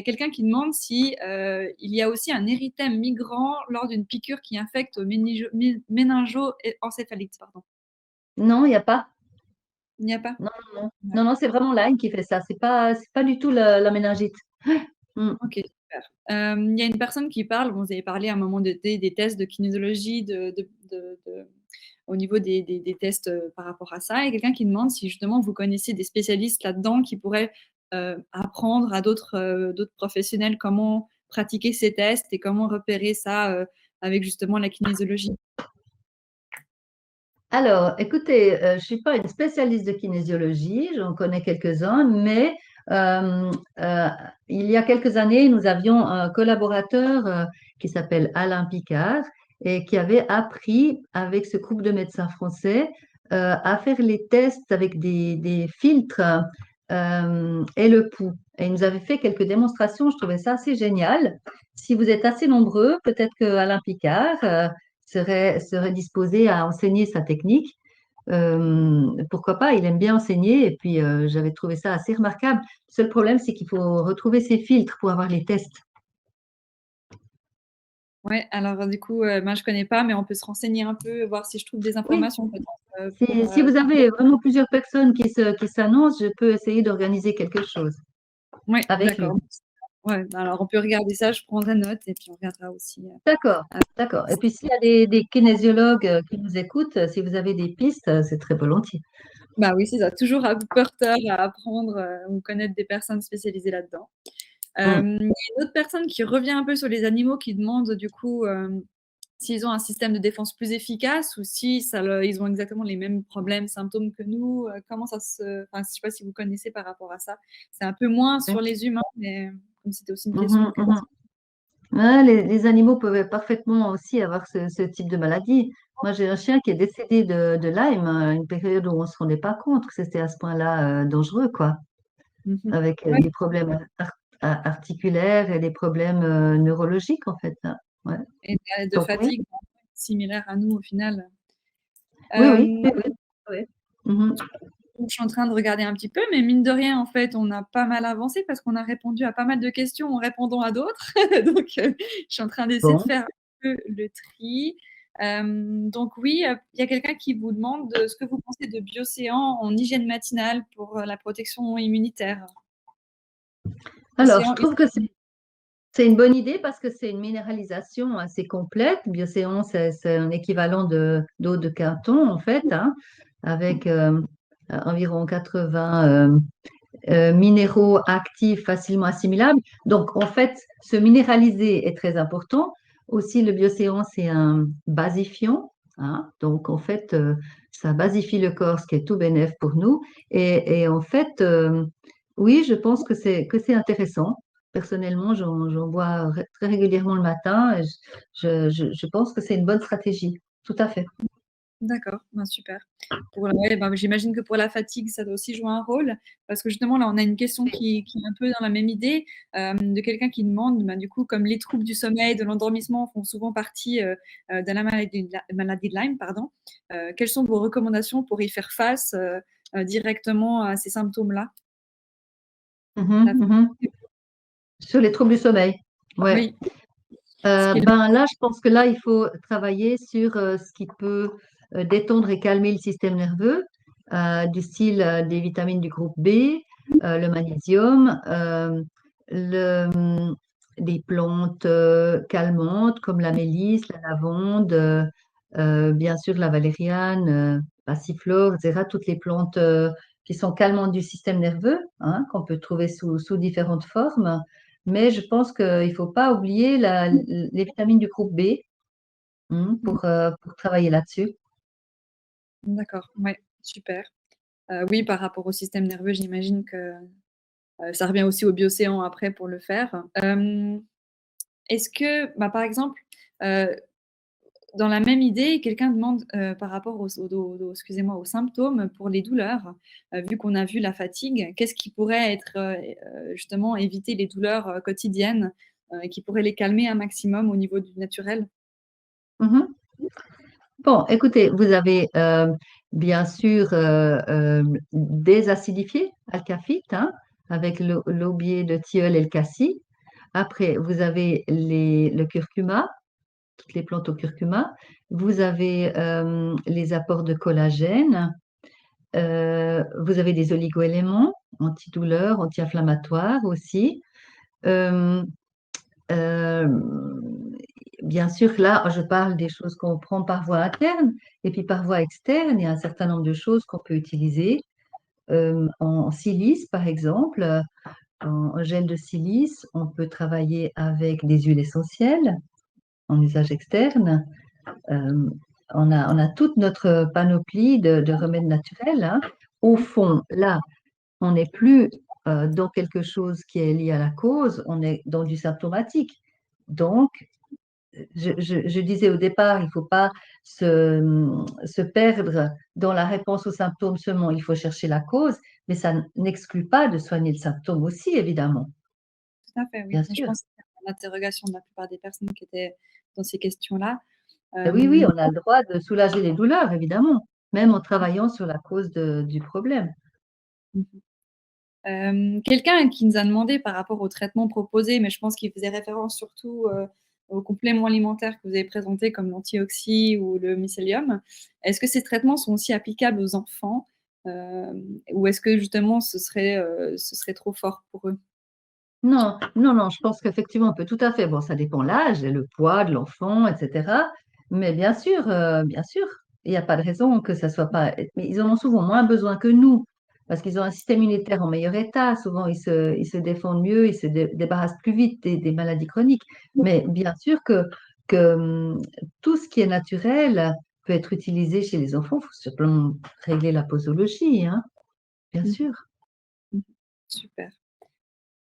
A: quelqu'un qui demande si il y a aussi un érythème migrant lors d'une piqûre qui infecte au méningo-encéphalite, pardon.
B: Non, il n'y a pas.
A: Il n'y a pas?
B: Non, non, non.
A: Ouais.
B: Non, non, c'est vraiment Lyme qui fait ça. C'est pas du tout la méningite. Hmm.
A: Ok, super. Il y a une personne qui parle, vous avez parlé à un moment donné des tests de kinésiologie, au niveau des tests par rapport à ça, et quelqu'un qui demande si justement vous connaissez des spécialistes là-dedans qui pourraient apprendre à d'autres professionnels comment pratiquer ces tests et comment repérer ça avec justement la kinésiologie.
B: Alors, écoutez, je ne suis pas une spécialiste de kinésiologie, j'en connais quelques-uns, mais euh, euh, il y a quelques années, nous avions un collaborateur qui s'appelle Alain Picard et qui avait appris avec ce groupe de médecins français à faire les tests avec des filtres et le pouls. Et il nous avait fait quelques démonstrations, je trouvais ça assez génial. Si vous êtes assez nombreux, peut-être que Alain Picard serait disposé à enseigner sa technique. pourquoi pas, il aime bien enseigner et puis j'avais trouvé ça assez remarquable. Le seul problème, c'est qu'il faut retrouver ses filtres pour avoir les tests.
A: Ouais, alors du coup, ben, je connais pas, mais on peut se renseigner un peu, voir si je trouve des
B: Oui,
A: informations peut-être,
B: si vous avez vraiment plusieurs personnes qui s'annoncent, je peux essayer d'organiser quelque chose
A: ouais,
B: avec lui.
A: d'accord. Ouais, bah, alors on peut regarder ça, je prendrai note et puis on regardera aussi,
B: D'accord,
A: heu,
B: d'accord. Et puis s'il y a des kinésiologues qui nous écoutent, si vous avez des pistes, c'est très volontiers.
A: bah, oui, c'est ça, toujours à porteur à apprendre, ou connaître des personnes spécialisées là-dedans.
B: Mm.
A: Il y a une autre personne qui revient un peu sur les animaux qui demande du coup, s'ils ont un système de défense plus efficace ou si ils ont exactement les mêmes problèmes, symptômes que nous. Comment ça se, enfin, je sais pas si vous connaissez par rapport à ça. C'est un peu moins sur
B: Ouais.
A: les humains, mais comme c'était aussi une question
B: Mhm,
A: que.
B: mhm. Ouais, les animaux peuvent parfaitement aussi avoir ce type de maladie. Moi, j'ai un chien qui est décédé de Lyme à une période où on ne se rendait pas compte que c'était à ce point-là dangereux, quoi,
A: Mhm.
B: avec
A: Ouais,
B: des problèmes articulaires et des problèmes neurologiques, en fait, hein. Ouais.
A: et de
B: Donc, oui,
A: fatigue similaire à nous au final.
B: oui, oui,
A: Euh,
B: oui, oui. Oui. Mhm.
A: Donc, je suis en train de regarder un petit peu, mais mine de rien, en fait, on a pas mal avancé parce qu'on a répondu à pas mal de questions en répondant à d'autres. Donc, je suis en train d'essayer de
B: Bon.
A: faire un peu le tri. Donc oui, il y a quelqu'un qui vous demande ce que vous pensez de Biocéan en hygiène matinale pour la protection immunitaire.
B: Alors, je
A: Océan,
B: trouve que c'est une bonne idée parce que c'est une minéralisation assez complète. Biocéan, c'est un équivalent d'eau de Quinton, en fait, hein, avec environ 80 minéraux actifs facilement assimilables. Donc, en fait, se minéraliser est très important. Aussi, le biocéan, c'est un basifiant, hein. Donc, en fait, ça basifie le corps, ce qui est tout bénef pour nous. Et en fait, oui, je pense que c'est intéressant. Personnellement, j'en bois très régulièrement le matin et je pense que c'est une bonne stratégie. Tout à fait.
A: d'accord, ben, super. Ouais, ben, j'imagine que pour la fatigue, ça doit aussi jouer un rôle. Parce que justement, là, on a une question qui est un peu dans la même idée, de quelqu'un qui demande, ben, du coup, comme les troubles du sommeil, de l'endormissement font souvent partie de la maladie de Lyme, pardon, quelles sont vos recommandations pour y faire face directement à ces symptômes-là?
B: Mhm,
A: La
B: mhm. Sur les troubles du sommeil. Ouais.
A: Oui, ce qui est le.
B: Ben là, je pense que là, il faut travailler sur ce qui peut détendre et calmer le système nerveux, du style des vitamines du groupe B, le magnésium, des plantes calmantes comme la mélisse, la lavande, bien sûr la valériane, passiflore, etc. Toutes les plantes qui sont calmantes du système nerveux, hein, qu'on peut trouver sous différentes formes. Mais je pense qu'il ne faut pas oublier les vitamines du groupe B, pour travailler là-dessus.
A: D'accord, ouais, super. Oui, par rapport au système nerveux, j'imagine que ça revient aussi au biocéan après pour le faire. Est-ce que, bah, par exemple, heu, dans la même idée, quelqu'un demande, par rapport excusez-moi, aux symptômes pour les douleurs, vu qu'on a vu la fatigue, qu'est-ce qui pourrait être, justement éviter les douleurs, quotidiennes, et qui pourrait les calmer un maximum au niveau du naturel?
B: Mhm. Bon, écoutez, vous avez bien sûr désacidifié alcafite, hein, avec l'aubier de tilleul et le cassis. Après, vous avez le curcuma, toutes les plantes au curcuma. Vous avez les apports de collagène. Vous avez des oligoéléments antidouleurs, anti-inflammatoires aussi. Euh, euh, Bien sûr, là, je parle des choses qu'on prend par voie interne et puis par voie externe, il y a un certain nombre de choses qu'on peut utiliser. En silice, par exemple, en gel de silice, on peut travailler avec des huiles essentielles en usage externe. Euh, on a toute notre panoplie de remèdes naturels, hein. Au fond, là, on n'est plus dans quelque chose qui est lié à la cause, on est dans du symptomatique. Donc, je disais au départ, il ne faut pas se perdre dans la réponse aux symptômes seulement, il faut chercher la cause, mais ça n'exclut pas de soigner le symptôme aussi, évidemment,
A: Tout à fait, oui.
B: bien
A: Mais je
B: sûr.
A: pense que c'est l'interrogation de la plupart des personnes qui étaient dans ces questions-là.
B: Oui, oui,
A: Hem
B: on a le droit de soulager les douleurs, évidemment. même en travaillant sur la cause du problème.
A: Quelqu'un qui nous a demandé par rapport au traitement proposé, mais je pense qu'il faisait référence surtout aux compléments alimentaires que vous avez présentés comme l'antioxy ou le mycélium. Est-ce que ces traitements sont aussi applicables aux enfants ou est-ce que justement ce serait trop fort pour eux?
B: Non, non, non, je pense qu'effectivement, on peut tout à fait. Bon, ça dépend l'âge et le poids de l'enfant, etc. Mais bien sûr, il n'y a pas de raison que ça soit pas. Mais ils en ont souvent moins besoin que nous, parce qu'ils ont un système immunitaire en meilleur état. Souvent, ils se défendent mieux, ils se débarrassent plus vite des maladies chroniques. Mais bien sûr que tout ce qui est naturel peut être utilisé chez les enfants. Il faut simplement régler la posologie, hein, bien
A: Mhm.
B: sûr.
A: Mhm. Super.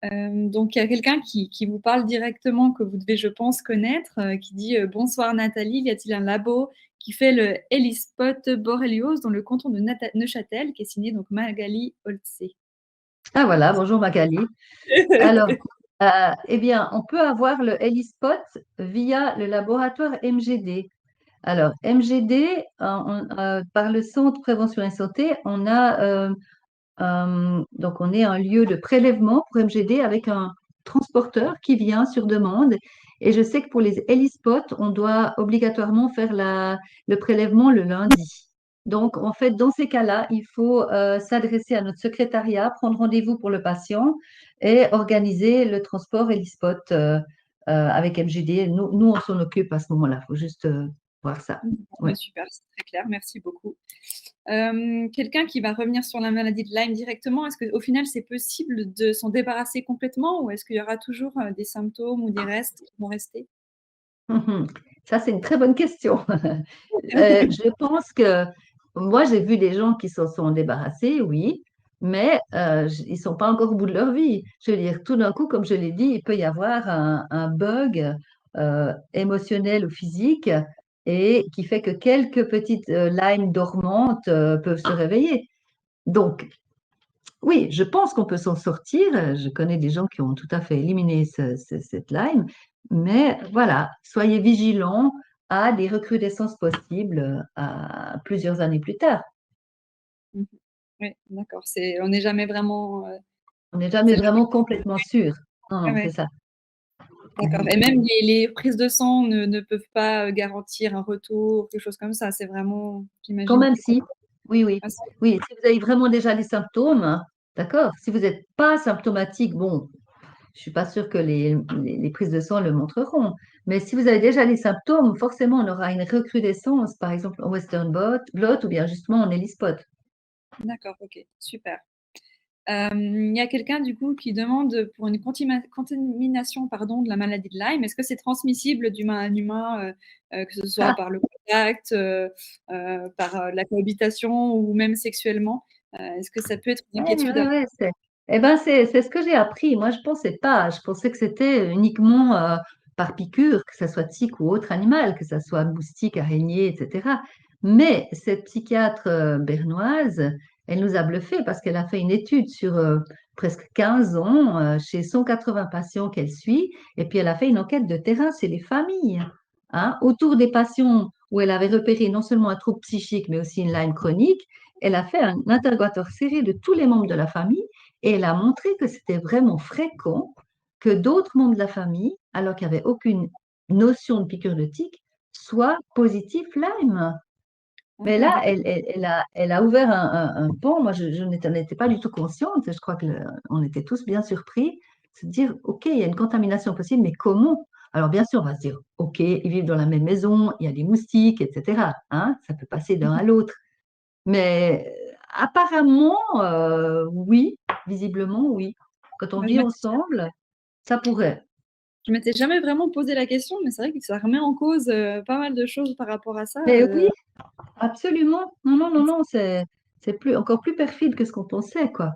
A: Donc, il y a quelqu'un qui vous parle directement, que vous devez, je pense, connaître, qui dit bonsoir Nathalie, y a-t-il un labo qui fait le Hélispot Borrelios dans le canton de Neuchâtel, qui est signé donc Magali Holtze.
B: Ah voilà, bonjour Magali. Alors, eh bien, on peut avoir le ELISpot via le laboratoire MGD. Alors, MGD, par le Centre Prévention et Santé, donc on est un lieu de prélèvement pour MGD avec un transporteur qui vient sur demande. Et je sais que pour les ELISpot, on doit obligatoirement faire le prélèvement le lundi. Donc, en fait, dans ces cas-là, il faut s'adresser à notre secrétariat, prendre rendez-vous pour le patient et organiser le transport ELISpot avec MGD. Nous, on s'en occupe à ce moment-là. Il faut juste voir ça.
A: Bon,
B: Ouais.
A: super, c'est très clair, merci beaucoup. Quelqu'un qui va revenir sur la maladie de Lyme directement, est-ce qu'au final, c'est possible de s'en débarrasser complètement ou est-ce qu'il y aura toujours des symptômes ou des restes qui vont rester?
B: Mhm. Ça, c'est une très bonne question. Je pense que moi, j'ai vu des gens qui s'en sont débarrassés, oui, mais ils ne sont pas encore au bout de leur vie. Je veux dire, tout d'un coup, comme je l'ai dit, il peut y avoir un bug émotionnel ou physique et qui fait que quelques petites limes dormantes peuvent se réveiller. Donc, oui, je pense qu'on peut s'en sortir. Je connais des gens qui ont tout à fait éliminé cette Lyme, mais voilà, soyez vigilants à des recrudescences possibles à plusieurs années plus tard.
A: Mhm. Oui, d'accord. On n'est jamais vraiment.
B: On n'est jamais
A: C'est la-
B: vraiment complètement sûr. Non,
A: Ouais,
B: non, c'est
A: ouais,
B: ça.
A: d'accord. Et même les prises de sang ne peuvent pas garantir un retour, quelque chose comme ça. C'est vraiment,
B: Quand
A: j'imagine,
B: même
A: plus
B: si,
A: compliqué.
B: oui, oui,
A: Ah, c'est-
B: oui. Si vous avez vraiment déjà les symptômes, d'accord. Si vous n'êtes pas symptomatique, bon, je ne suis pas sûre que les prises de sang le montreront. Mais si vous avez déjà les symptômes, forcément, on aura une recrudescence, par exemple en Western blot ou bien justement en Ellie spot.
A: D'accord, ok, super. Il y a quelqu'un du coup qui demande pour une contamination pardon, de la maladie de Lyme, est-ce que c'est transmissible d'humain à humain, que ce soit
B: Ah,
A: par le contact, par la cohabitation ou même sexuellement? Est-ce que ça peut être une
B: ouais,
A: inquiétude
B: ouais, ouais, eh ben, c'est ce que j'ai appris. Moi, je pensais pas. Je pensais que c'était uniquement par piqûre, que ce soit tique ou autre animal, que ce soit moustique, araignée, etc. Mais cette psychiatre bernoise, elle nous a bluffé parce qu'elle a fait une étude sur presque 15 ans chez 180 patients qu'elle suit. Et puis, elle a fait une enquête de terrain chez les familles, hein, autour des patients où elle avait repéré non seulement un trouble psychique, mais aussi une Lyme chronique. Elle a fait un interrogatoire serré de tous les membres de la famille et elle a montré que c'était vraiment fréquent que d'autres membres de la famille, alors qu'il n'y avait aucune notion de piqûre de tique, soient positifs Lyme. Mais
A: Ah,
B: là,
A: d'accord.
B: elle a ouvert un pont. Moi, je n'étais pas du tout consciente. Je crois qu'on était tous bien surpris de se dire, OK, il y a une contamination possible, mais comment? Alors, bien sûr, on va se dire, OK, ils vivent dans la même maison, il y a des moustiques, etc. Hein, ça peut passer d'un à l'autre. Mais apparemment, oui, visiblement, oui. Quand on
A: Moi,
B: vit ensemble, ça pourrait.
A: je m'étais jamais vraiment posé la question, mais c'est vrai que ça remet en cause pas mal de choses par rapport à ça.
B: Mais oui, absolument. Non, non, non, non, c'est encore plus perfide que ce qu'on pensait, quoi.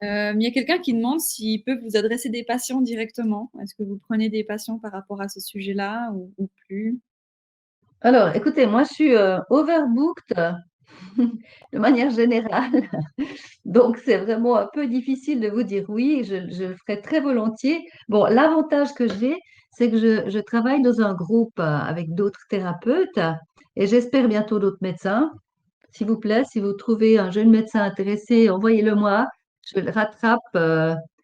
A: Il y a quelqu'un qui demande s'il peut vous adresser des patients directement. Est-ce que vous prenez des patients par rapport à ce sujet-là ou plus?
B: Alors, écoutez, moi, je suis overbooked de manière générale. Donc, c'est vraiment un peu difficile de vous dire oui, je le ferai très volontiers. Bon, l'avantage que j'ai, c'est que je travaille dans un groupe avec d'autres thérapeutes et j'espère bientôt d'autres médecins. S'il vous plaît, si vous trouvez un jeune médecin intéressé, envoyez-le moi. Je le rattrape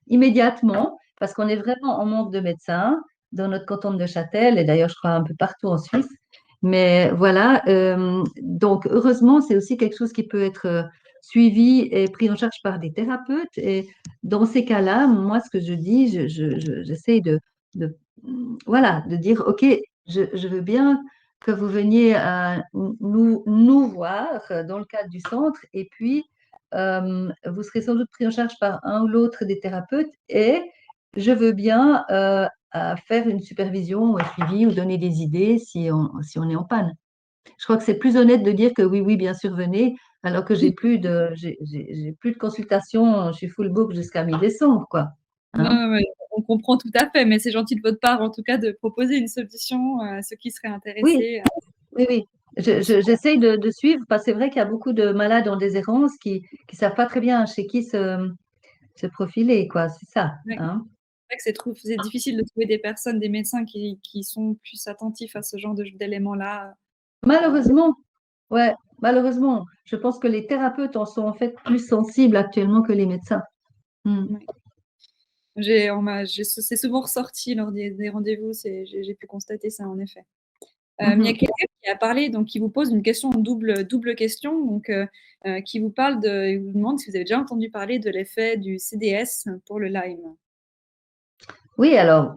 B: immédiatement parce qu'on est vraiment en manque de médecins dans notre canton de Châtel et d'ailleurs, je crois un peu partout en Suisse. Mais voilà, donc heureusement, c'est aussi quelque chose qui peut être suivi et pris en charge par des thérapeutes. Et dans ces cas-là, moi, ce que je dis, j'essaie de, voilà, de dire, OK, je veux bien que vous veniez nous voir dans le cadre du centre et puis vous serez sans doute pris en charge par un ou l'autre des thérapeutes et je veux bien faire une supervision ou un suivi ou donner des idées si on est en panne. Je crois que c'est plus honnête de dire que oui, oui, bien sûr, venez, alors que j'ai plus de consultation, je suis full book jusqu'à mi-décembre, quoi. Hein?
A: Non, ouais, on comprend tout à fait, mais c'est gentil de votre part, en tout cas, de proposer une solution à ceux qui seraient
B: Oui,
A: intéressés.
B: oui, oui. J'essaye de suivre parce que c'est vrai qu'il y a beaucoup de malades en déshérence qui ne savent pas très bien chez qui se profiler, quoi. C'est ça.
A: Ouais.
B: Hein?
A: C'est vrai que c'est difficile de trouver des personnes, des médecins qui sont plus attentifs à ce genre d'éléments-là.
B: Malheureusement, ouais, malheureusement, je pense que les thérapeutes en sont en fait plus sensibles actuellement que les médecins. Hmm.
A: Ouais. C'est souvent ressorti lors des rendez-vous, j'ai pu constater ça en effet. Mais il y a
B: Mhm.
A: quelqu'un qui a parlé, donc qui vous pose une question, double question, donc qui vous parle il vous demande si vous avez déjà entendu parler de l'effet du CDS pour le Lyme.
B: Oui, alors,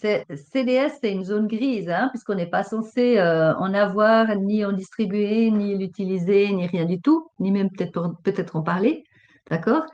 B: CDS, c'est une zone grise, hein, puisqu'on n'est pas censé en avoir, ni en distribuer, ni l'utiliser, ni rien du tout, ni même peut-être en parler. D'accord?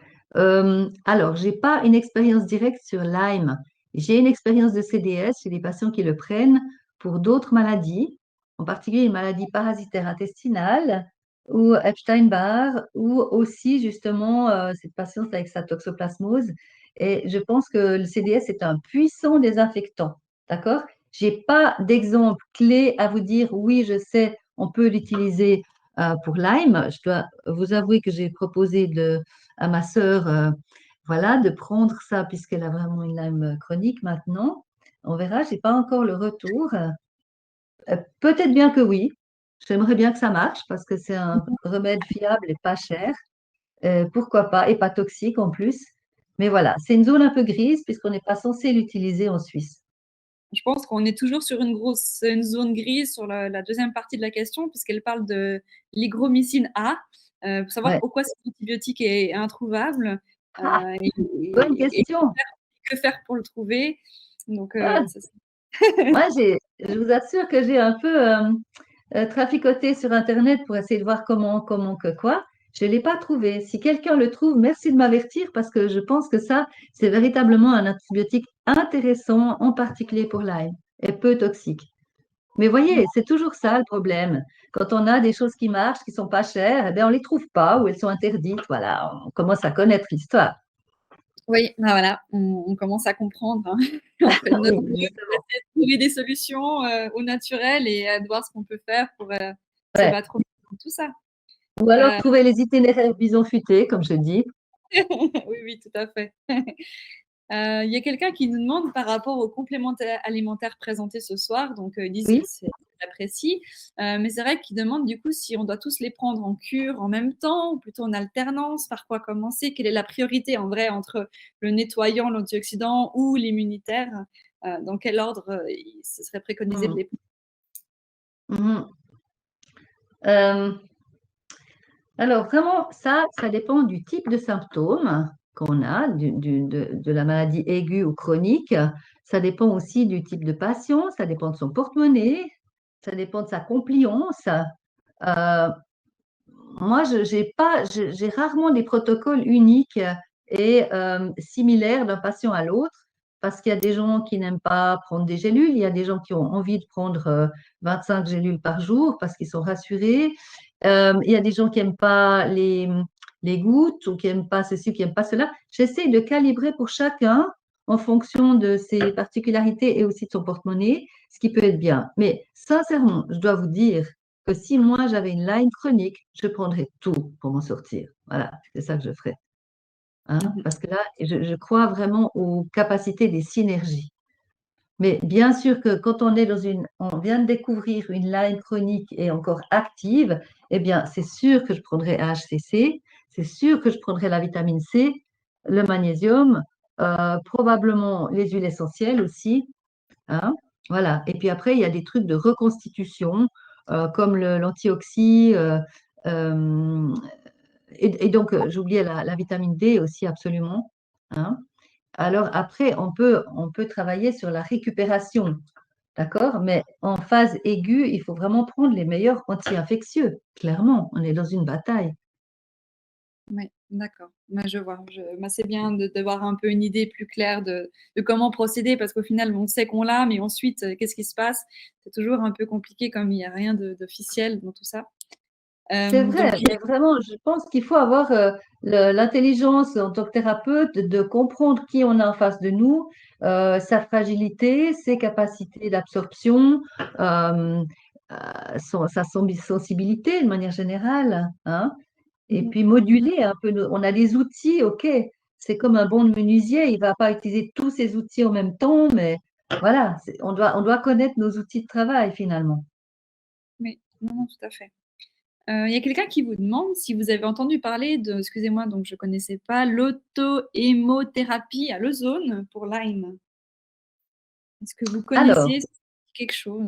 B: Alors, j'ai pas une expérience directe sur Lyme. J'ai une expérience de CDS chez des patients qui le prennent pour d'autres maladies, en particulier une maladie parasitaire intestinale ou Epstein-Barr, ou aussi justement cette patiente avec sa toxoplasmose. Et je pense que le CDS est un puissant désinfectant. D'accord? Je n'ai pas d'exemple clé à vous dire, oui, je sais, on peut l'utiliser pour Lyme. Je dois vous avouer que j'ai proposé à ma sœur voilà, de prendre ça puisqu'elle a vraiment une Lyme chronique maintenant. On verra, je n'ai pas encore le retour. Peut-être bien que oui. J'aimerais bien que ça marche parce que c'est un remède fiable et pas cher. Pourquoi pas, et pas toxique en plus. Mais voilà, c'est une zone un peu grise puisqu'on n'est pas censé l'utiliser en Suisse.
A: Je pense qu'on est toujours sur une zone grise sur la deuxième partie de la question, puisqu'elle parle de l'hygromycine A, pour savoir
B: Ouais.
A: pourquoi cet antibiotique est introuvable
B: Ah, bonne
A: et
B: question.
A: que faire pour le trouver. Donc,
B: Ah, moi, je vous assure que j'ai un peu traficoté sur Internet pour essayer de voir comment, que quoi. Je ne l'ai pas trouvé. Si quelqu'un le trouve, merci de m'avertir parce que je pense que ça, c'est véritablement un antibiotique intéressant, en particulier pour Lyme, et peu toxique. Mais voyez, c'est toujours ça le problème. Quand on a des choses qui marchent, qui sont pas chères, eh bien, on les trouve pas ou elles sont interdites. Voilà, on commence à connaître l'histoire.
A: oui, bah voilà, on commence à comprendre. Hein. On fait de notre
B: Oui,
A: mieux pour
B: justement.
A: essayer de trouver des solutions au naturel et de voir ce qu'on peut faire pour se
B: Ouais.
A: battre contre tout ça.
B: Ou alors
A: Euh,
B: trouver les itinéraires bison futés, comme je dis.
A: oui, oui, tout à fait. Il y a quelqu'un qui nous demande par rapport aux complémentaires alimentaires présentés ce soir, donc ils disent
B: Oui.
A: que c'est apprécié, mais c'est vrai qu'ils demandent du coup si on doit tous les prendre en cure en même temps ou plutôt en alternance, par quoi commencer, quelle est la priorité en vrai entre le nettoyant, l'antioxydant ou l'immunitaire, dans quel ordre ce serait préconisé de
B: Mhm.
A: les prendre.
B: Mhm. Euh, alors vraiment, ça dépend du type de symptômes qu'on a, de la maladie aiguë ou chronique. Ça dépend aussi du type de patient, ça dépend de son porte-monnaie, ça dépend de sa compliance. Euh, Moi, j'ai rarement des protocoles uniques et similaires d'un patient à l'autre parce qu'il y a des gens qui n'aiment pas prendre des gélules, il y a des gens qui ont envie de prendre 25 gélules par jour parce qu'ils sont rassurés, il y a des gens qui n'aiment pas les gouttes ou qui n'aiment pas ceci ou qui n'aiment pas cela. J'essaie de calibrer pour chacun en fonction de ses particularités et aussi de son porte-monnaie, ce qui peut être bien. Mais sincèrement, je dois vous dire, que si moi j'avais une Lyme chronique, je prendrais tout pour m'en sortir. Voilà, c'est ça que je ferais. Hein,
A: Mhm.
B: parce que là, je crois vraiment aux capacités des synergies. Mais bien sûr que quand on vient de découvrir une Lyme chronique et encore active, eh bien, c'est sûr que je prendrai un HCC, c'est sûr que je prendrai la vitamine C, le magnésium, probablement les huiles essentielles aussi, hein. Voilà. Et puis après, il y a des trucs de reconstitution, comme l'antioxy, euh, et donc, j'oubliais la vitamine D aussi, absolument, hein. Alors après, on peut travailler sur la récupération, d'accord? Mais en phase aiguë, il faut vraiment prendre les meilleurs anti-infectieux. Clairement, on est dans une bataille.
A: Oui, d'accord. Moi, je vois. Moi, c'est bien d'avoir un peu une idée plus claire de comment procéder parce qu'au final, on sait qu'on l'a, mais ensuite, qu'est-ce qui se passe? C'est toujours un peu compliqué comme il n'y a rien d'officiel dans tout ça.
B: C'est
A: Donc,
B: vrai, mais vraiment, je pense qu'il faut avoir l'intelligence en tant que thérapeute de comprendre qui on a en face de nous, sa fragilité, ses capacités d'absorption, euh, sa sensibilité de manière générale, hein. Et
A: mhm,
B: puis moduler un peu. On a des outils, ok, c'est comme un bon menuisier, il ne va pas utiliser tous ses outils en même temps, mais voilà, on doit connaître nos outils de travail finalement.
A: oui, non, non, tout à fait. Il y a quelqu'un qui vous demande si vous avez entendu parler de, excusez-moi, donc je ne connaissais pas, l'auto-hémothérapie à l'ozone pour Lyme. Est-ce que vous
B: Alors,
A: connaissiez quelque chose?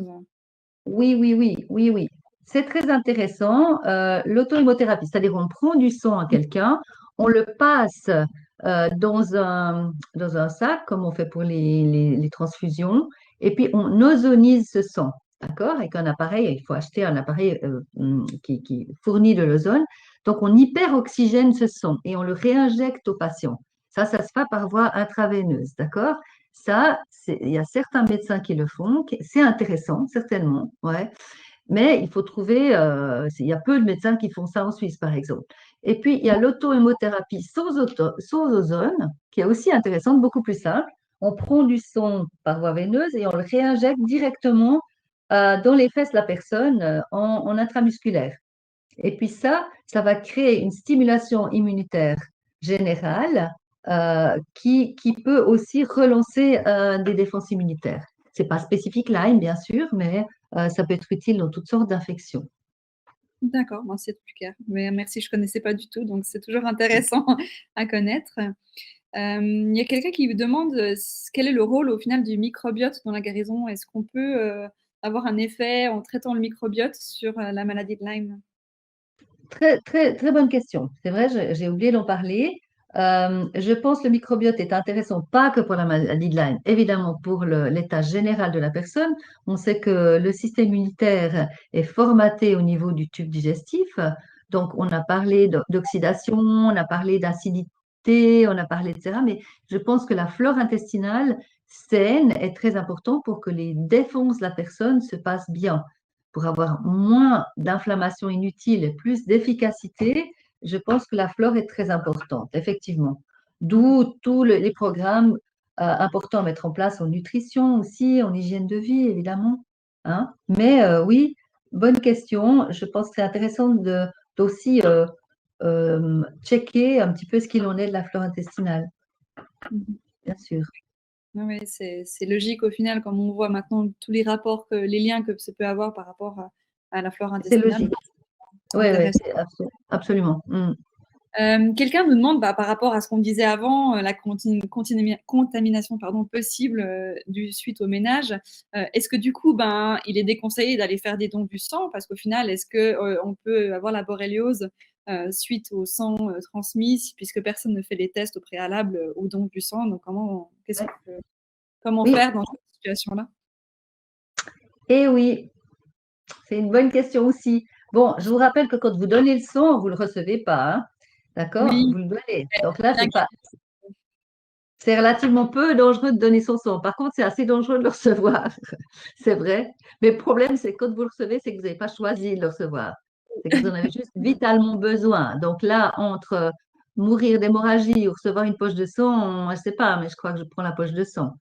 B: oui, oui, oui, oui, oui. C'est très intéressant. L'auto-hémothérapie, c'est-à-dire on prend du sang à quelqu'un, on le passe dans un sac, comme on fait pour les transfusions, et puis on ozonise ce sang, d'accord? Avec un appareil, il faut acheter un appareil qui fournit de l'ozone. Donc on hyperoxygène ce sang et on le réinjecte au patient. Ça se fait par voie intraveineuse, d'accord? Ça, il y a certains médecins qui le font, c'est intéressant, certainement, ouais. Mais il faut trouver, il y a peu de médecins qui font ça en Suisse, par exemple. Et puis, il y a l'auto-hémothérapie sans ozone, qui est aussi intéressante, beaucoup plus simple. On prend du sang par voie veineuse et on le réinjecte directement dans les fesses de la personne en intramusculaire. Et puis ça va créer une stimulation immunitaire générale qui peut aussi relancer des défenses immunitaires. C'est pas spécifique Lyme, bien sûr, mais ça peut être utile dans toutes sortes d'infections.
A: D'accord, bon, c'est plus clair. Mais merci, je ne connaissais pas du tout, donc c'est toujours intéressant à connaître. Il y a quelqu'un qui vous demande quel est le rôle au final du microbiote dans la guérison. Est-ce qu'on peut avoir un effet en traitant le microbiote sur la maladie de Lyme?
B: Très, très, très bonne question. C'est vrai, j'ai oublié d'en parler. Je pense que le microbiote est intéressant, pas que pour la maladie de Lyme, évidemment pour l'état général de la personne. On sait que le système immunitaire est formaté au niveau du tube digestif. Donc, on a parlé d'oxydation, on a parlé d'acidité, on a parlé, etc. Mais je pense que la flore intestinale saine est très importante pour que les défenses de la personne se passent bien pour avoir moins d'inflammation inutile et plus d'efficacité, je pense que la flore est très importante, effectivement. D'où tous les programmes importants à mettre en place en nutrition aussi, en hygiène de vie, évidemment, hein. Mais oui, bonne question. Je pense que c'est intéressant d'aussi checker un petit peu ce qu'il en est de la flore intestinale,
A: Mhm.
B: bien sûr.
A: Oui, c'est logique au final, comme on voit maintenant tous les rapports, les liens que ça peut avoir par rapport à la flore
B: C'est
A: intestinale.
B: logique.
A: C'est
B: Oui, oui,
A: intéressant.
B: c'est absolument. Mm.
A: Quelqu'un nous demande, bah, par rapport à ce qu'on disait avant, la contamination pardon, possible suite au ménage, est-ce que du coup, ben, il est déconseillé d'aller faire des dons du sang? Parce qu'au final, est-ce que on peut avoir la borréliose suite au sang transmis, puisque personne ne fait les tests au préalable au don du sang? Donc,
B: Ouais.
A: comment
B: Oui,
A: faire dans cette situation-là?
B: et oui, c'est une bonne question aussi. Bon, je vous rappelle que quand vous donnez le sang, vous ne le recevez pas, hein. D'accord?
A: Oui,
B: Vous le donnez. Donc là,
A: bien
B: c'est relativement peu dangereux de donner son sang. Par contre, c'est assez dangereux de le recevoir. C'est vrai. Mais le problème, c'est que quand vous le recevez, c'est que vous n'avez pas choisi de le recevoir. C'est que vous en avez juste vitalement besoin. Donc là, entre mourir d'hémorragie ou recevoir une poche de sang, je ne sais pas, mais je crois que je prends la poche de sang.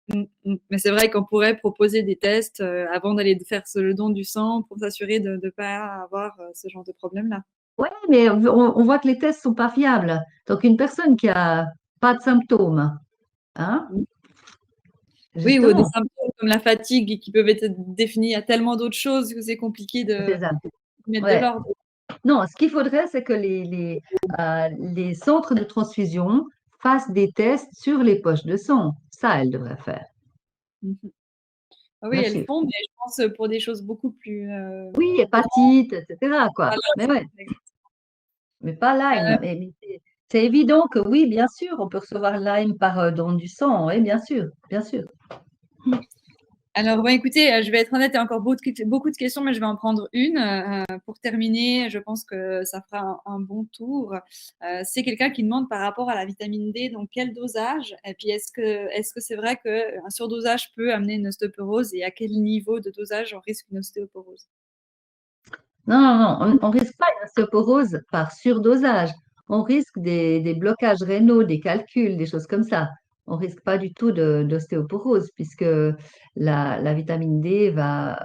A: Mais c'est vrai qu'on pourrait proposer des tests avant d'aller faire le don du sang pour s'assurer de ne pas avoir ce genre de problème-là.
B: Oui, mais on voit que les tests sont pas fiables. Donc, une personne qui a pas de symptômes, hein,
A: Oui, ou des
B: justement.
A: symptômes comme la fatigue qui peuvent être définis à tellement d'autres choses que c'est compliqué de
B: C'est ça.
A: mettre de
B: Ouais.
A: l'ordre.
B: Non, ce qu'il faudrait, c'est que les centres de transfusion fassent des tests sur les poches de sang. Ça, elles devraient faire,
A: Mmh. Ah oui,
B: bien
A: elles
B: sûr.
A: font, mais je pense, pour des choses beaucoup plus,
B: Oui,
A: grandes.
B: hépatite, etc., quoi. Mais ouais, mais pas
A: Heu,
B: Lyme. C'est évident que oui, bien sûr, on peut recevoir Lyme par don du sang. Oui, bien sûr, bien sûr.
A: alors, bah, écoutez, je vais être honnête, il y a encore beaucoup de questions, mais je vais en prendre une, pour terminer. Je pense que ça fera un bon tour. C'est quelqu'un qui demande par rapport à la vitamine D, donc quel dosage? Et puis est-ce que c'est vrai qu'un surdosage peut amener une ostéoporose et à quel niveau de dosage on risque une ostéoporose?
B: Non, non, non, on risque pas une ostéoporose par surdosage. On risque des blocages rénaux, des calculs, des choses comme ça. On risque pas du tout d'ostéoporose puisque la vitamine D va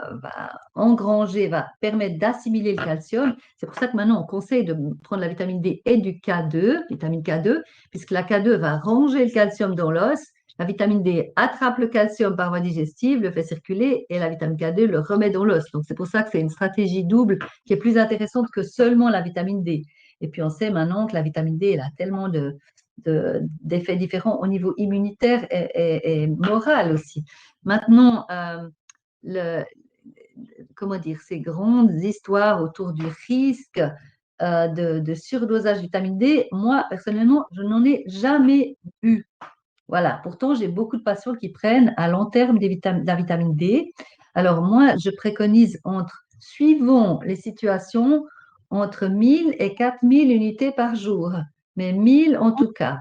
B: engranger, va permettre d'assimiler le calcium. C'est pour ça que maintenant on conseille de prendre la vitamine D et du K2, vitamine K2, puisque la K2 va ranger le calcium dans l'os. La vitamine D attrape le calcium par voie digestive, le fait circuler et la vitamine K2 le remet dans l'os. Donc c'est pour ça que c'est une stratégie double qui est plus intéressante que seulement la vitamine D. Et puis on sait maintenant que la vitamine D, elle a tellement d'effets différents au niveau immunitaire et moral aussi. Maintenant, le, comment dire, ces grandes histoires autour du risque de surdosage de vitamine D, moi, personnellement, je n'en ai jamais eu. Voilà, pourtant, j'ai beaucoup de patients qui prennent à long terme de la vitamine D. Alors, moi, je préconise suivant les situations, entre 1000 et 4000 unités par jour, mais 1000 en tout cas.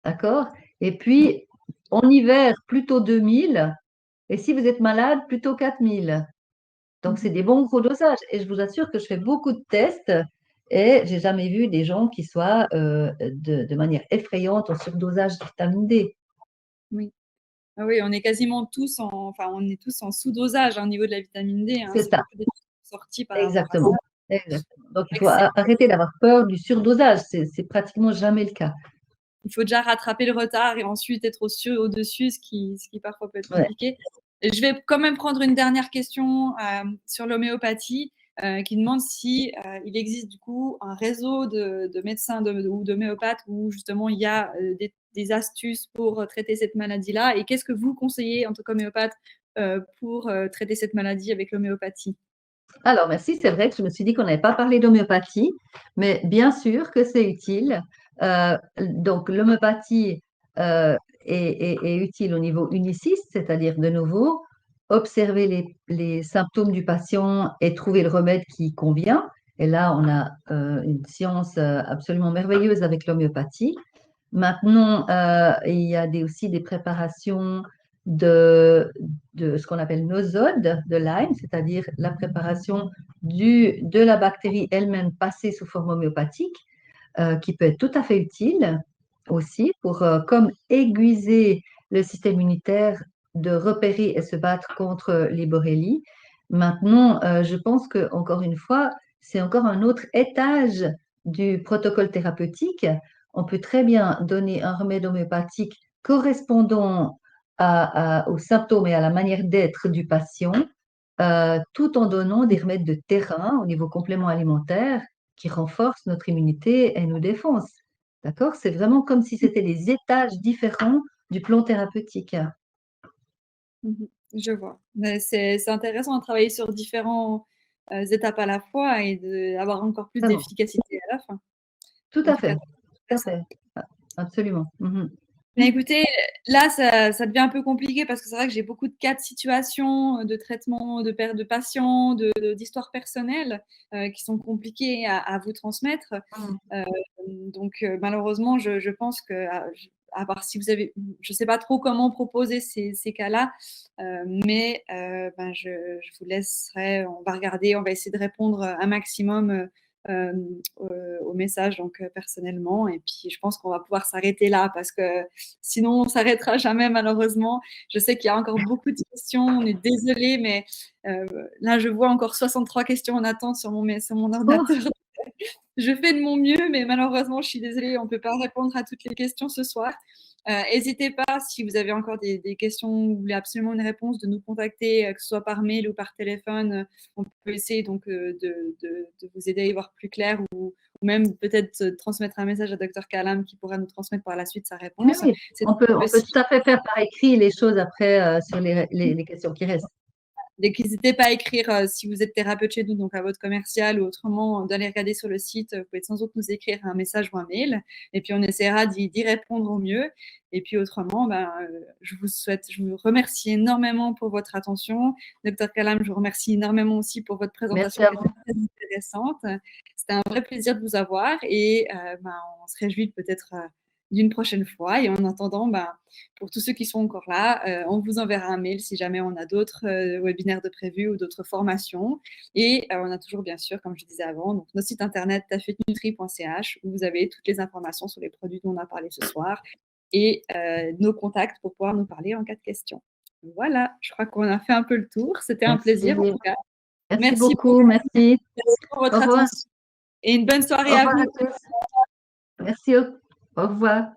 B: D'accord? Et puis, en hiver, plutôt 2000. Et si vous êtes malade, plutôt 4000. Donc, c'est
A: Mmh.
B: des bons gros dosages. Et je vous assure que je fais beaucoup de tests et j'ai jamais vu des gens qui soient de manière effrayante en surdosage de vitamine D.
A: Oui. Ah oui, on est tous en sous-dosage, hein, au niveau de la vitamine D, hein.
B: C'est
A: C'est
B: ça,
A: beaucoup d'études qui sont sorties par rapport à ça.
B: exactement. Exactement. Donc, il
A: C'est vrai
B: faut
A: que
B: arrêter d'avoir peur du surdosage. C'est pratiquement jamais le cas.
A: il faut déjà rattraper le retard et ensuite être au-dessus, ce qui parfois peut être
B: Ouais.
A: compliqué. Et je vais quand même prendre une dernière question sur l'homéopathie qui demande si il existe du coup un réseau de médecins ou d'homéopathes où justement il y a des astuces pour traiter cette maladie-là. Et qu'est-ce que vous conseillez en tant qu'homéopathe pour traiter cette maladie avec l'homéopathie?
B: Alors, merci. C'est vrai que je me suis dit qu'on n'avait pas parlé d'homéopathie, mais bien sûr que c'est utile. Donc, l'homéopathie est utile au niveau uniciste, c'est-à-dire de nouveau, observer les symptômes du patient et trouver le remède qui convient. Et là, on a une science absolument merveilleuse avec l'homéopathie. Maintenant, il y a aussi des préparations de, de ce qu'on appelle nosode de Lyme, c'est-à-dire la préparation de la bactérie elle-même passée sous forme homéopathique, qui peut être tout à fait utile aussi pour comme aiguiser le système immunitaire de repérer et se battre contre les borrélies. Maintenant, je pense que encore une fois, c'est encore un autre étage du protocole thérapeutique. On peut très bien donner un remède homéopathique correspondant aux symptômes et à la manière d'être du patient, tout en donnant des remèdes de terrain au niveau complément alimentaire qui renforcent notre immunité et nos défenses. D'accord? C'est vraiment comme si c'était des étages différents du plan thérapeutique.
A: Mmh. Je vois. Mais c'est intéressant de travailler sur différents étapes à la fois et d'avoir encore plus
B: Vraiment.
A: d'efficacité à la fin.
B: Tout
A: En
B: à
A: tout cas,
B: fait.
A: c'est
B: Tout à
A: intéressant.
B: fait. Absolument. Mhm.
A: Mais écoutez, là, ça devient un peu compliqué parce que c'est vrai que j'ai beaucoup de cas de situations, de traitements de perte de patients, d'histoires personnelles, qui sont compliquées à vous transmettre.
B: Mhm.
A: Donc malheureusement, je pense à part si vous avez je sais pas trop comment proposer ces cas-là, mais ben, je vous laisserai on va regarder, on va essayer de répondre un maximum, aux messages donc personnellement et puis je pense qu'on va pouvoir s'arrêter là parce que sinon on s'arrêtera jamais malheureusement. Je sais qu'il y a encore beaucoup de questions, on est désolé, mais là je vois encore 63 questions en attente sur mon
B: Oh,
A: ordinateur. Je fais de mon mieux, mais malheureusement, je suis désolée, on ne peut pas répondre à toutes les questions ce soir. N'hésitez pas, si vous avez encore des questions, vous voulez absolument une réponse, de nous contacter, que ce soit par mail ou par téléphone. On peut essayer donc de vous aider à y voir plus clair ou même peut-être transmettre un message à Dr Kalam qui pourra nous transmettre par la suite sa réponse.
B: Oui, on peut tout à fait faire par écrit les choses après sur les questions qui restent.
A: Donc, n'hésitez pas à écrire si vous êtes thérapeute chez nous, donc à votre commercial ou autrement, d'aller regarder sur le site. Vous pouvez sans doute nous écrire un message ou un mail et puis on essaiera d'y répondre au mieux. Et puis autrement, je vous remercie énormément pour votre attention. Dr Kalam, je vous remercie énormément aussi pour votre présentation
B: Merci à vous.
A: très intéressante. C'était un vrai plaisir de vous avoir et on se réjouit peut-être d'une prochaine fois. Et en attendant, pour tous ceux qui sont encore là, on vous enverra un mail si jamais on a d'autres webinaires de prévus ou d'autres formations. Et on a toujours, bien sûr, comme je disais avant, donc, notre site internet tafetnutri.ch où vous avez toutes les informations sur les produits dont on a parlé ce soir et nos contacts pour pouvoir nous parler en cas de questions. Voilà, je crois qu'on a fait un peu le tour. C'était un plaisir en tout cas.
B: Merci beaucoup. Merci
A: pour votre attention. Et une bonne soirée
B: à
A: vous.
B: tous. Merci. Au revoir.